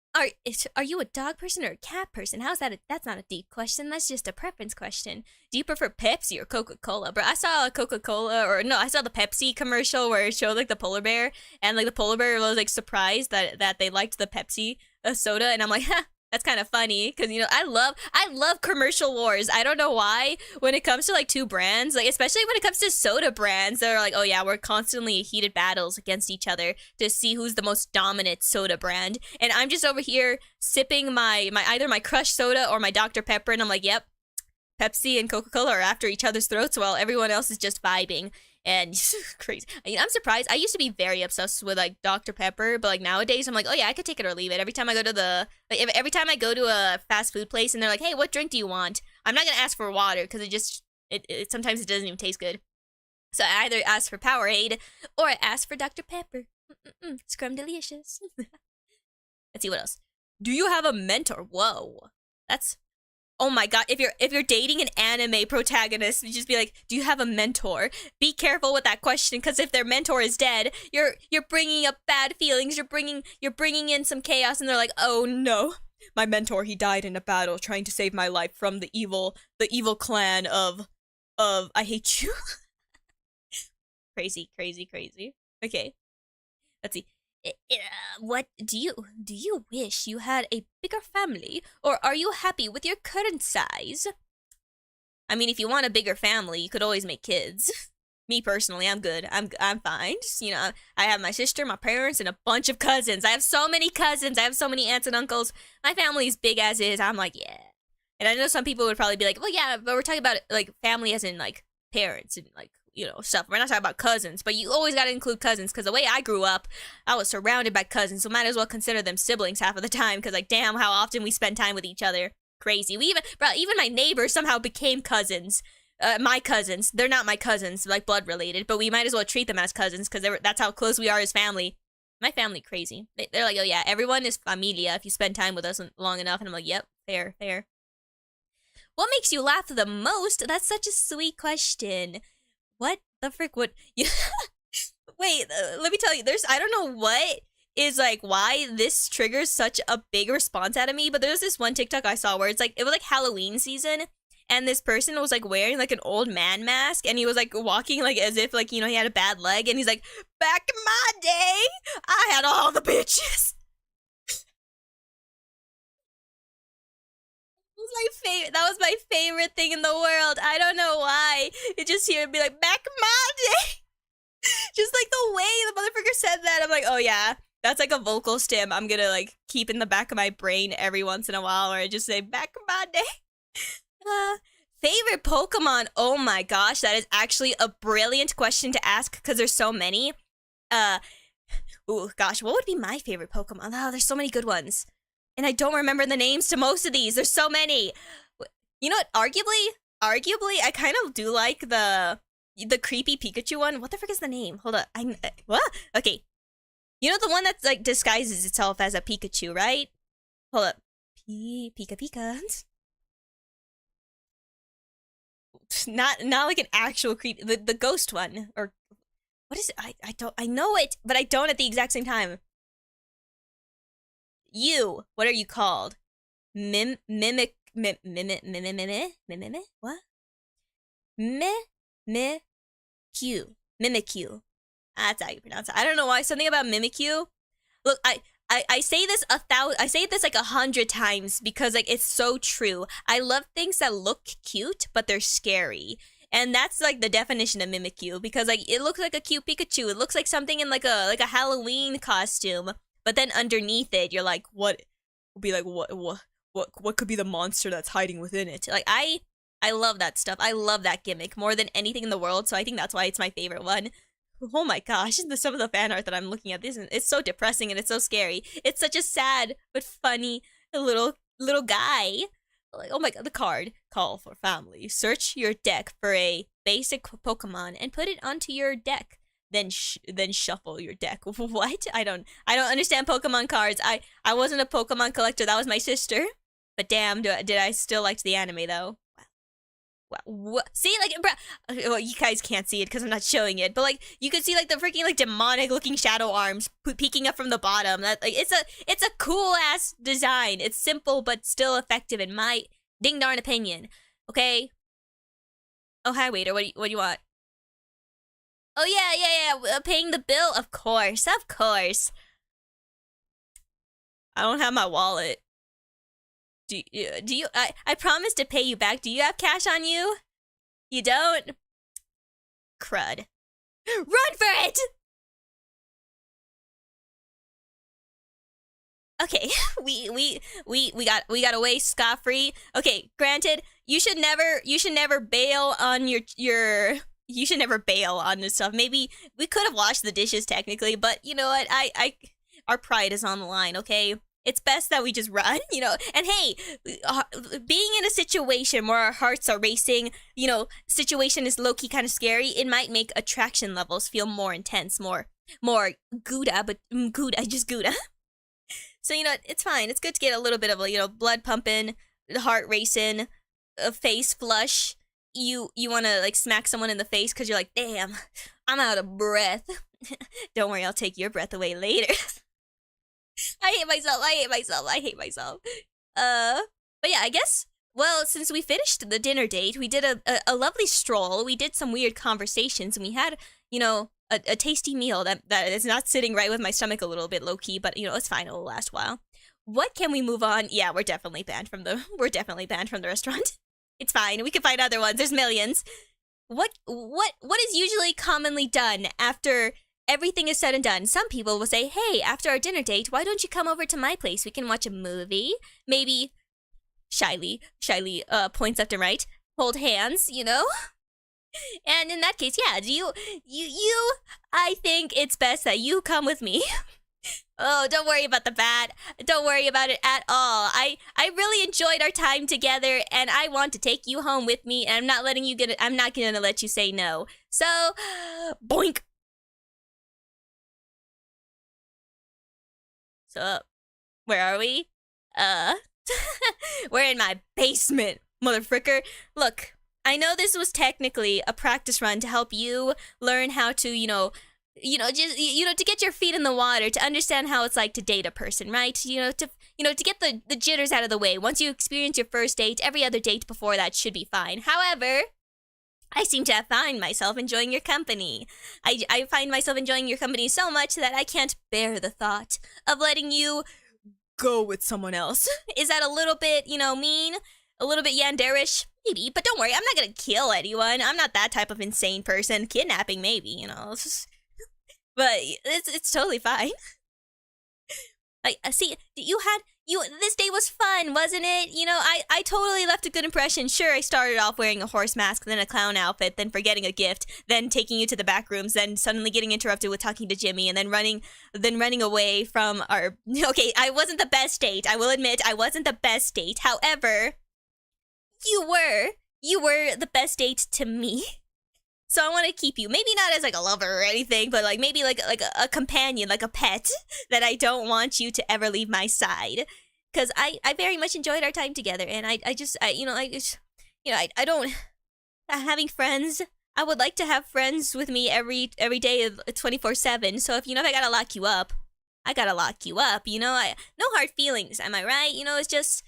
Are you a dog person or a cat person? How's that? That's not a deep question. That's just a preference question. Do you prefer Pepsi or Coca-Cola? Bro, I saw a Coca-Cola, or no, I saw the Pepsi commercial where it showed like the polar bear, and like the polar bear was like surprised that they liked the Pepsi soda, and I'm like, huh, that's kind of funny because you know I love commercial wars. I don't know why when it comes to like two brands, like especially when it comes to soda brands, they're like, oh yeah, we're constantly heated battles against each other to see who's the most dominant soda brand, and I'm just over here sipping my either my Crush soda or my Dr. Pepper, and I'm like, yep, Pepsi and Coca-Cola are after each other's throats while everyone else is just vibing. And crazy. I mean, I'm surprised. I used to be very obsessed with like Dr. Pepper, but like nowadays I'm like, oh yeah, I could take it or leave it. Every time I go to every time I go to a fast food place and they're like, hey, what drink do you want? I'm not gonna ask for water because it sometimes it doesn't even taste good. So I either ask for Powerade or I ask for Dr. Pepper. Scrum delicious. Let's see what else. Do you have a mentor? Whoa, that's, oh my god. If you're dating an anime protagonist, you just be like, do you have a mentor? Be careful with that question, because if their mentor is dead, you're bringing up bad feelings. You're bringing in some chaos, and they're like, oh no, my mentor, he died in a battle trying to save my life from the evil clan of I hate you. Crazy. Okay, let's see. What do you wish you had a bigger family, or are you happy with your current size? I mean, if you want a bigger family, you could always make kids. Me personally, I'm good. I'm fine. Just, you know, I have my sister, my parents, and a bunch of cousins. I have so many cousins. I have so many aunts and uncles. My family's big as is. I'm like, yeah. And I know some people would probably be like, well, yeah, but we're talking about like family as in like parents and like, you know, stuff. We're not talking about cousins, but you always got to include cousins, because the way I grew up, I was surrounded by cousins, so might as well consider them siblings half of the time, because like, damn, how often we spend time with each other. Crazy. Even my neighbors somehow became cousins. My cousins. They're not my cousins, like blood related, but we might as well treat them as cousins, because that's how close we are as family. My family crazy. They're like, oh yeah, everyone is familia if you spend time with us long enough, and I'm like, yep, fair. What makes you laugh the most? That's such a sweet question. What the frick would you wait, let me tell you, I don't know what is like why this triggers such a big response out of me, but there's this one TikTok I saw where it was like Halloween season, and this person was like wearing like an old man mask, and he was like walking like as if like, you know, he had a bad leg, and he's like, back in my day, I had all the bitches. That was my favorite thing in the world. I don't know why. It just here would be like, back in my day. Just like the way the motherfucker said that, I'm like, oh yeah, that's like a vocal stim I'm gonna like keep in the back of my brain every once in a while, where I just say, back in my day. Favorite Pokemon? Oh my gosh, that is actually a brilliant question to ask, because there's so many. Oh gosh, what would be my favorite Pokemon? Oh, there's so many good ones. And I don't remember the names to most of these. There's so many. You know what? Arguably, I kind of do like the creepy Pikachu one. What the frick is the name? Hold up. What? Okay. You know the one that's like disguises itself as a Pikachu, right? Hold up. Pika. Not like an actual creepy. The ghost one, or what is it? I know it, but I don't at the exact same time. What are you called? What? Mimikyu. That's how you pronounce it. I don't know why. Something about Mimikyu. Look, I say this I say this like 100 times, because like it's so true. I love things that look cute, but they're scary. And that's like the definition of Mimikyu, because like it looks like a cute Pikachu. It looks like something in like a Halloween costume. But then underneath it, you're like, what would be like, what could be the monster that's hiding within it? Like, I love that stuff. I love that gimmick more than anything in the world. So I think that's why it's my favorite one. Oh my gosh, some of the fan art that I'm looking at, it's so depressing and it's so scary. It's such a sad but funny little guy. Like, oh my god, the card. Call for family. Search your deck for a basic Pokemon and put it onto your deck. Then shuffle your deck. What? I don't understand Pokemon cards. I wasn't a Pokemon collector. That was my sister. But damn, did I still like the anime though? Wow. What? See, like, well, you guys can't see it because I'm not showing it. But like, you could see like the freaking like demonic looking shadow arms peeking up from the bottom. That like, it's a cool ass design. It's simple but still effective in my ding darn opinion. Okay. Oh hi waiter, what do you want? Oh yeah, paying the bill, of course. I don't have my wallet. Do you? I promised to pay you back. Do you have cash on you? You don't? Crud. Run for it! Okay, we got away scot-free. Okay, granted, you should never bail on your you should never bail on this stuff. Maybe we could have washed the dishes technically, but you know what? Our pride is on the line, okay? It's best that we just run, you know? And hey, being in a situation where our hearts are racing, you know, situation is low-key kind of scary, it might make attraction levels feel more intense, more Gouda, but Gouda, just Gouda. So, you know, it's fine. It's good to get a little bit of, you know, blood pumping, the heart racing, a face flush. You want to, like, smack someone in the face because you're like, damn, I'm out of breath. Don't worry, I'll take your breath away later. I hate myself. But yeah, I guess, well, since we finished the dinner date, we did a lovely stroll, we did some weird conversations, and we had, you know, a tasty meal that is not sitting right with my stomach a little bit low-key, but, you know, it's fine, it'll last a while. What can we move on? Yeah, we're definitely banned from the restaurant. It's fine, we can find other ones, there's millions. What is usually commonly done after everything is said and done? Some people will say, hey, after our dinner date, why don't you come over to my place? We can watch a movie. Maybe shyly points left and right, hold hands, you know? And in that case, yeah, I think it's best that you come with me. Oh, don't worry about the bat. Don't worry about it at all. I really enjoyed our time together, and I want to take you home with me, and I'm not gonna let you say no. So, boink. So, where are we? We're in my basement, motherfricker. Look, I know this was technically a practice run to help you learn how to, to get your feet in the water, to understand how it's like to date a person, right? To get the jitters out of the way. Once you experience your first date, every other date before that should be fine. However, I seem to find myself enjoying your company. I find myself enjoying your company so much that I can't bear the thought of letting you go with someone else. Is that a little bit, mean? A little bit yanderish? Maybe, but don't worry, I'm not gonna kill anyone. I'm not that type of insane person. Kidnapping, maybe, But it's totally fine. See, this day was fun, wasn't it? I totally left a good impression. Sure, I started off wearing a horse mask, then a clown outfit, then forgetting a gift, then taking you to the back rooms, then suddenly getting interrupted with talking to Jimmy, and then running away from our... Okay, I wasn't the best date. I will admit, I wasn't the best date. However, you were the best date to me. So I want to keep you, maybe not as like a lover or anything, but like maybe like a companion, like a pet, that I don't want you to ever leave my side. Because I very much enjoyed our time together, and I don't, having friends, I would like to have friends with me every day of 24/7. So if I gotta lock you up, I gotta lock you up. No hard feelings, am I right? It's just,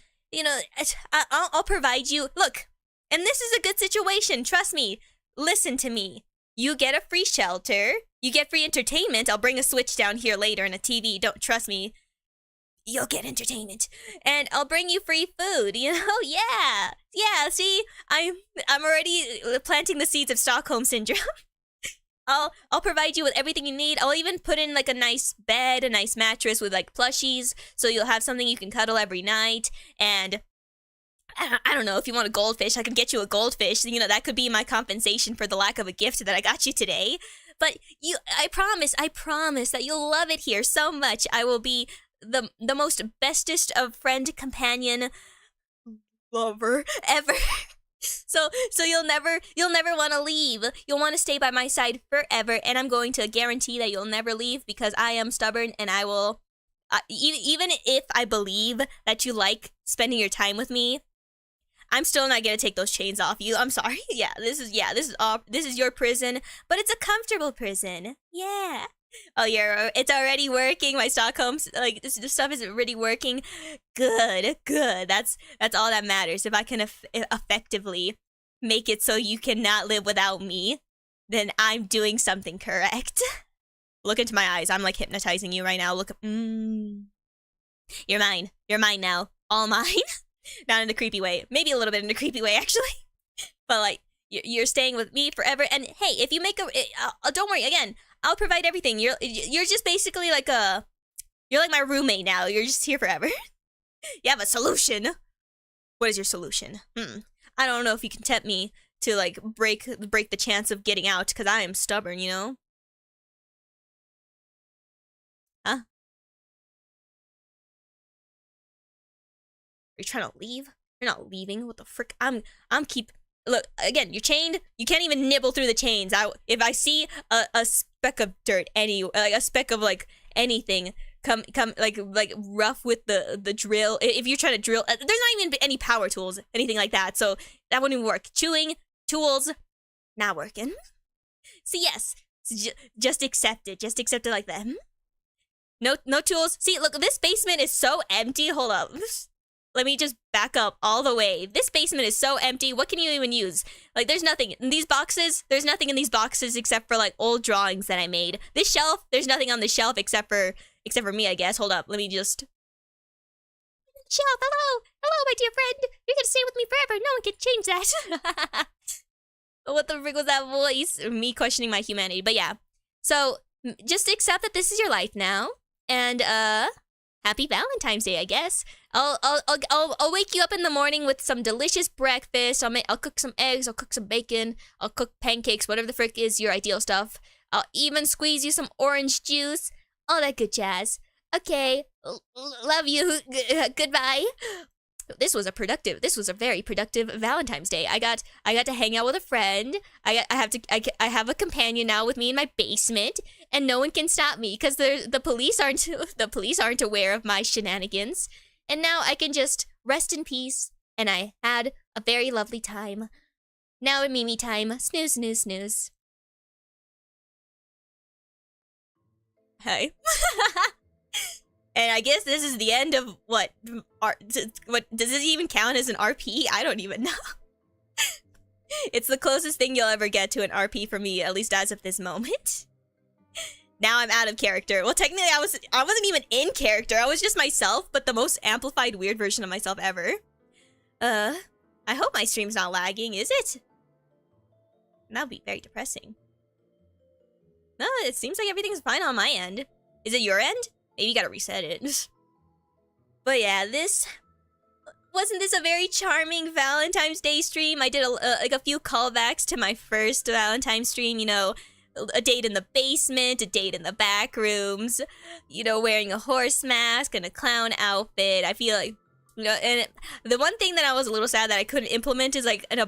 I'll provide you. Look, and this is a good situation. Trust me. Listen to me. You get a free shelter. You get free entertainment. I'll bring a Switch down here later and a TV. Don't trust me. You'll get entertainment. And I'll bring you free food, Yeah. Yeah, see? I'm already planting the seeds of Stockholm Syndrome. I'll provide you with everything you need. I'll even put in like a nice bed, a nice mattress with like plushies, so you'll have something you can cuddle every night. And I don't know, if you want a goldfish, I can get you a goldfish. That could be my compensation for the lack of a gift that I got you today. But I promise that you'll love it here so much. I will be the most bestest of friend, companion, lover ever. So you'll never want to leave. You'll want to stay by my side forever, and I'm going to guarantee that you'll never leave because I am stubborn, and I will. Even if I believe that you like spending your time with me, I'm still not gonna take those chains off you. I'm sorry. This is your prison, but it's a comfortable prison. Yeah. Oh, it's already working. My Stockholm, this stuff is already working. Good. That's all that matters. If I can effectively make it so you cannot live without me, then I'm doing something correct. Look into my eyes. I'm like hypnotizing you right now. Look. You're mine. You're mine now. All mine. Not in a creepy way. Maybe a little bit in a creepy way, actually. But, like, you're staying with me forever. And, hey, if you make don't worry, again, I'll provide everything. You're just basically like you're like my roommate now. You're just here forever. You have a solution. What is your solution? I don't know if you can tempt me to like break the chance of getting out because I am stubborn, you know? Huh? Are you trying to leave? You're not leaving. What the frick? I'm keep. Look, again, you're chained. You can't even nibble through the chains. If I see a speck of dirt, like a speck of like anything, come like rough with the drill. If you're trying to drill, there's not even any power tools, anything like that. So that wouldn't work. Chewing tools, not working. So yes, just accept it. Just accept it like that. No tools. See, look, this basement is so empty. Hold up. Let me just back up all the way. This basement is so empty. What can you even use? Like, there's nothing in these boxes. There's nothing in these boxes except for like old drawings that I made. This shelf, there's nothing on the shelf except for me, I guess. Hold up. Let me just. Shelf, hello, my dear friend. You're gonna stay with me forever. No one can change that. What the frick was that voice? Me questioning my humanity. But yeah. So just accept that this is your life now, and happy Valentine's Day, I guess. I'll wake you up in the morning with some delicious breakfast. I'll cook some eggs. I'll cook some bacon. I'll cook pancakes. Whatever the frick is your ideal stuff. I'll even squeeze you some orange juice. All that good jazz. Okay, love you. Goodbye. This was a very productive Valentine's Day. I got to hang out with a friend. I have a companion now with me in my basement, and no one can stop me because the police aren't aware of my shenanigans. And now I can just rest in peace, and I had a very lovely time. Now in Mimi time. Snooze, snooze, snooze. Hey. And I guess this is the end of what does this even count as an RP? I don't even know. It's the closest thing you'll ever get to an RP for me, at least as of this moment. Now I'm out of character. Well, technically I wasn't even in character. I was just myself, but the most amplified weird version of myself ever. I hope my stream's not lagging, is it? That would be very depressing. No, it seems like everything's fine on my end. Is it your end? Maybe you gotta reset it. But yeah, wasn't this a very charming Valentine's Day stream? I did like a few callbacks to my first Valentine's stream, you know, a date in the basement, a date in the back rooms, you know, wearing a horse mask and a clown outfit. I feel like, you know, and the one thing that I was a little sad that I couldn't implement is like an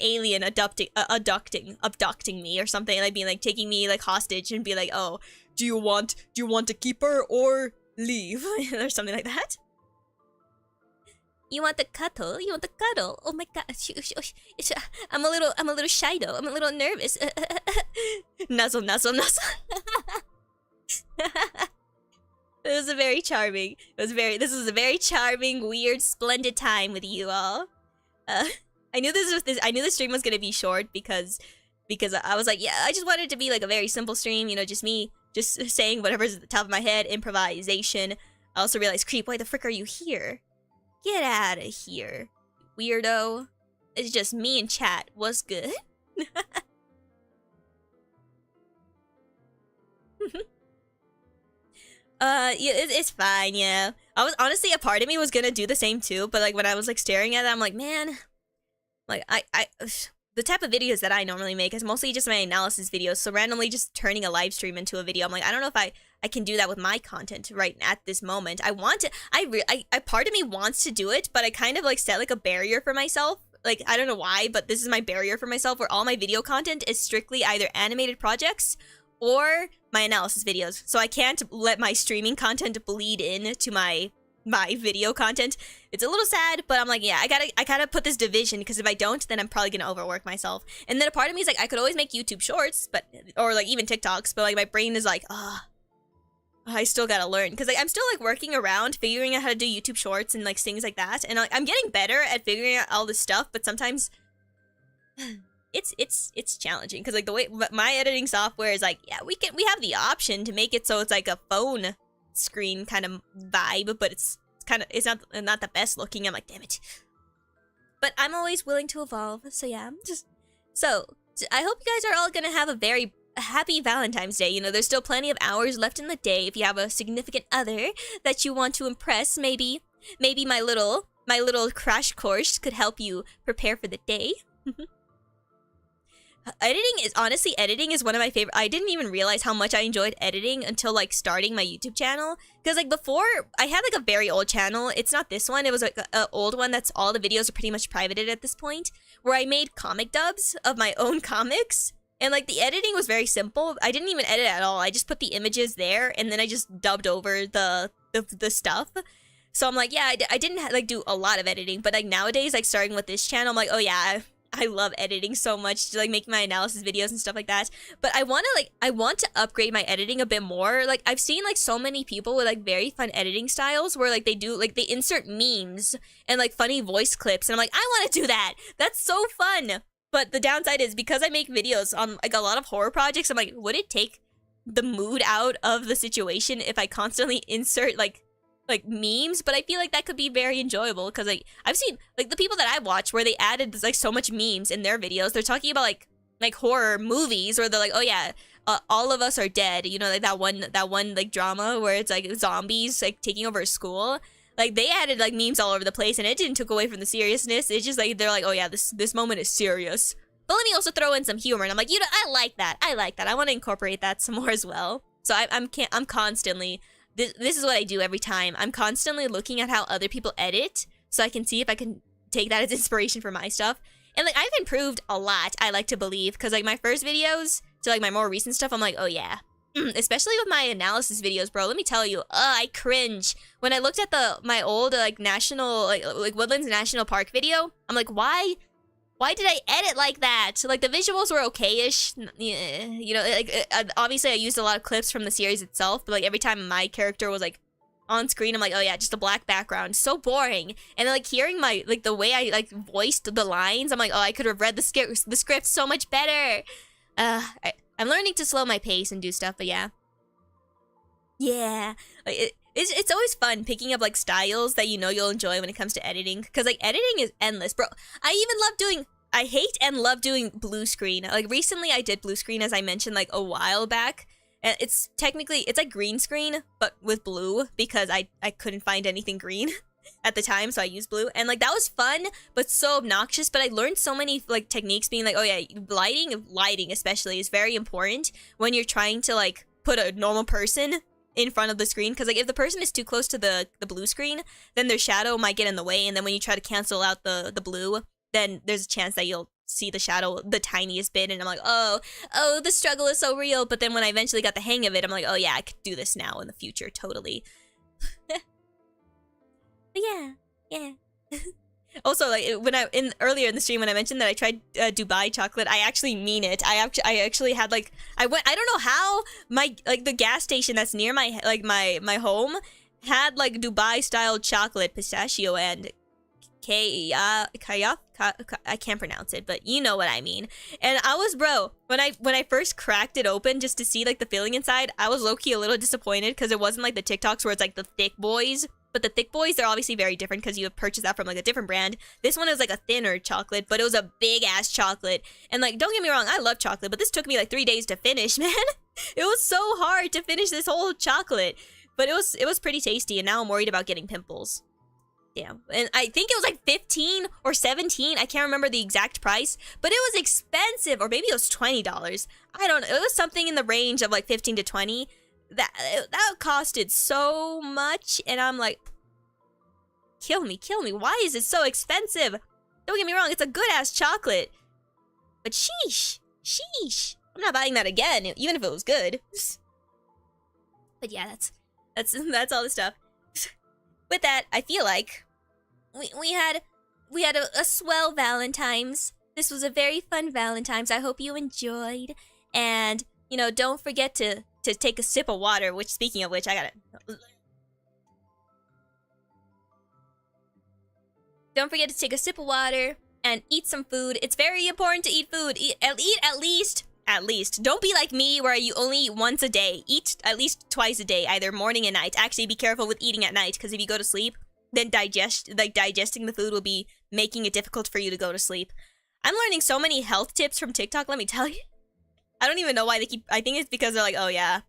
alien abducting me or something, like being like taking me like hostage and be like, oh, do you want to keep her or leave? Or something like that. You want the cuddle? You want the cuddle? Oh my god! I'm a little shy though. I'm a little nervous. Nuzzle, nuzzle, nuzzle. This was a very charming. This was a very charming, weird, splendid time with you all. I knew this stream was gonna be short because I was like, yeah, I just wanted it to be like a very simple stream. You know, just me, just saying whatever's at the top of my head, improvisation. I also realized, creep, why the frick are you here? Get out of here, weirdo. It's just me and chat. What's good? Yeah, it's fine, yeah. I was honestly, a part of me was gonna do the same too, but like when I was like staring at it, I'm like, man, like the type of videos that I normally make is mostly just my analysis videos, so randomly just turning a live stream into a video, I'm like, I don't know if I can do that with my content right at this moment. I want to, part of me wants to do it, but I kind of like set like a barrier for myself. Like, I don't know why, but this is my barrier for myself where all my video content is strictly either animated projects or my analysis videos. So I can't let my streaming content bleed into my video content. It's a little sad, but I'm like, yeah, I gotta put this division, because if I don't, then I'm probably gonna overwork myself. And then a part of me is like, I could always make YouTube shorts, but, or like even TikToks, but like my brain is like, I still gotta learn, because like I'm still like working around figuring out how to do YouTube shorts and like things like that, and like, I'm getting better at figuring out all this stuff, but sometimes it's challenging, because like the way my editing software is like, yeah, we have the option to make it so it's like a phone screen kind of vibe, but it's not the best looking. I'm like, damn it. But I'm always willing to evolve, so yeah. So I hope you guys are all gonna have a very happy Valentine's Day. You know, there's still plenty of hours left in the day. If you have a significant other that you want to impress, maybe my little crash course could help you prepare for the day. Editing is one of my favorite. I didn't even realize how much I enjoyed editing until like starting my YouTube channel. Because like before, I had like a very old channel. It's not this one. It was like an old one that's all the videos are pretty much privated at this point, where I made comic dubs of my own comics. And like the editing was very simple. I didn't even edit at all. I just put the images there and then I just dubbed over the stuff. So I'm like, yeah, I didn't like do a lot of editing, but like nowadays, like starting with this channel, I'm like, oh yeah, I love editing so much, like making my analysis videos and stuff like that. But I want to upgrade my editing a bit more. Like I've seen like so many people with like very fun editing styles where like they insert memes and like funny voice clips, and I'm like, I want to do that. That's so fun. But the downside is because I make videos on like a lot of horror projects, I'm like, would it take the mood out of the situation if I constantly insert like memes? But I feel like that could be very enjoyable because like I've seen like the people that I watch where they added like so much memes in their videos. They're talking about like horror movies where they're like, oh yeah, all of us are dead. You know, like that one like drama where it's like zombies like taking over a school. Like they added like memes all over the place and it didn't take away from the seriousness. It's just like they're like, oh yeah, this moment is serious. But let me also throw in some humor, and I'm like, you know, I like that. I want to incorporate that some more as well. So I'm constantly. This is what I do every time. I'm constantly looking at how other people edit so I can see if I can take that as inspiration for my stuff. And like I've improved a lot, I like to believe, because like my first videos to like my more recent stuff, I'm like, oh yeah. Especially with my analysis videos, bro. Let me tell you, I cringe. When I looked at my old like national like Woodlands National Park video, I'm like, why did I edit like that? Like the visuals were okay-ish, you know, like obviously I used a lot of clips from the series itself, but like every time my character was like on screen, I'm like, oh yeah, just a black background, so boring. And then, like hearing my like the way I like voiced the lines, I'm like, oh, I could have read the script so much better. I'm learning to slow my pace and do stuff, but yeah, like, it's always fun picking up like styles that you know you'll enjoy when it comes to editing, because like editing is endless, bro. I hate and love doing blue screen. Like recently I did blue screen, as I mentioned like a while back, and it's like green screen but with blue, because I couldn't find anything green at the time, so I used blue, and like that was fun but so obnoxious. But I learned so many like techniques, being like, oh yeah, lighting especially is very important when you're trying to like put a normal person in front of the screen, because like if the person is too close to the blue screen, then their shadow might get in the way, and then when you try to cancel out the blue, then there's a chance that you'll see the shadow the tiniest bit. And I'm like, oh, the struggle is so real. But then when I eventually got the hang of it, I'm like, oh yeah, I could do this now in the future, totally. But yeah. Also, like when earlier in the stream when I mentioned that I tried Dubai chocolate, I actually mean it. I actually had like I don't know how the gas station that's near my home had like Dubai style chocolate, pistachio and I can't pronounce it, but you know what I mean. And I was, bro, when I first cracked it open just to see like the filling inside, I was low-key a little disappointed because it wasn't like the TikToks where it's like the thick boys. But the thick boys, they're obviously very different because you have purchased that from like a different brand. This one is like a thinner chocolate, but it was a big ass chocolate. And like, don't get me wrong, I love chocolate, but this took me like 3 days to finish, man. It was so hard to finish this whole chocolate, but it was pretty tasty. And now I'm worried about getting pimples. Damn. And I think it was like 15 or 17. I can't remember the exact price, but it was expensive, or maybe it was $20. I don't know. It was something in the range of like 15 to 20. That costed so much, and I'm like, kill me. Why is it so expensive? Don't get me wrong, it's a good ass chocolate, but sheesh. I'm not buying that again, even if it was good. But yeah, that's all the stuff. With that, I feel like we had a swell Valentine's. This was a very fun Valentine's. I hope you enjoyed, and you know, don't forget to take a sip of water. Which, speaking of which, I gotta. Don't forget to take a sip of water and eat some food. It's very important to eat food. Eat at least. Don't be like me where you only eat once a day. Eat at least twice a day, either morning and night. Actually, be careful with eating at night, because if you go to sleep, then digesting the food will be making it difficult for you to go to sleep. I'm learning so many health tips from TikTok, let me tell you. I don't even know why they keep. I think it's because they're like, oh yeah,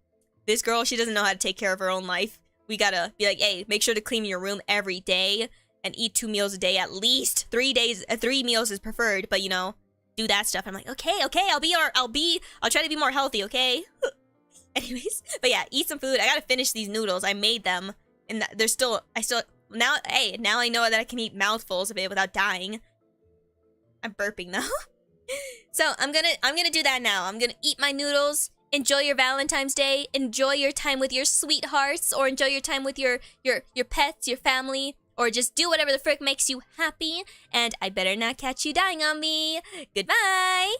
this girl, she doesn't know how to take care of her own life. We gotta be like, hey, make sure to clean your room every day and eat 2 meals a day at least. 3 meals is preferred, but you know, do that stuff. I'm like, okay, I'll try to be more healthy, okay? Anyways, but yeah, eat some food. I gotta finish these noodles. I made them, and now I know that I can eat mouthfuls of it without dying. I'm burping though. So I'm gonna do that now. I'm gonna eat my noodles. Enjoy your Valentine's Day. Enjoy your time with your sweethearts, or enjoy your time with your pets, your family, or just do whatever the frick makes you happy. And I better not catch you dying on me. Goodbye.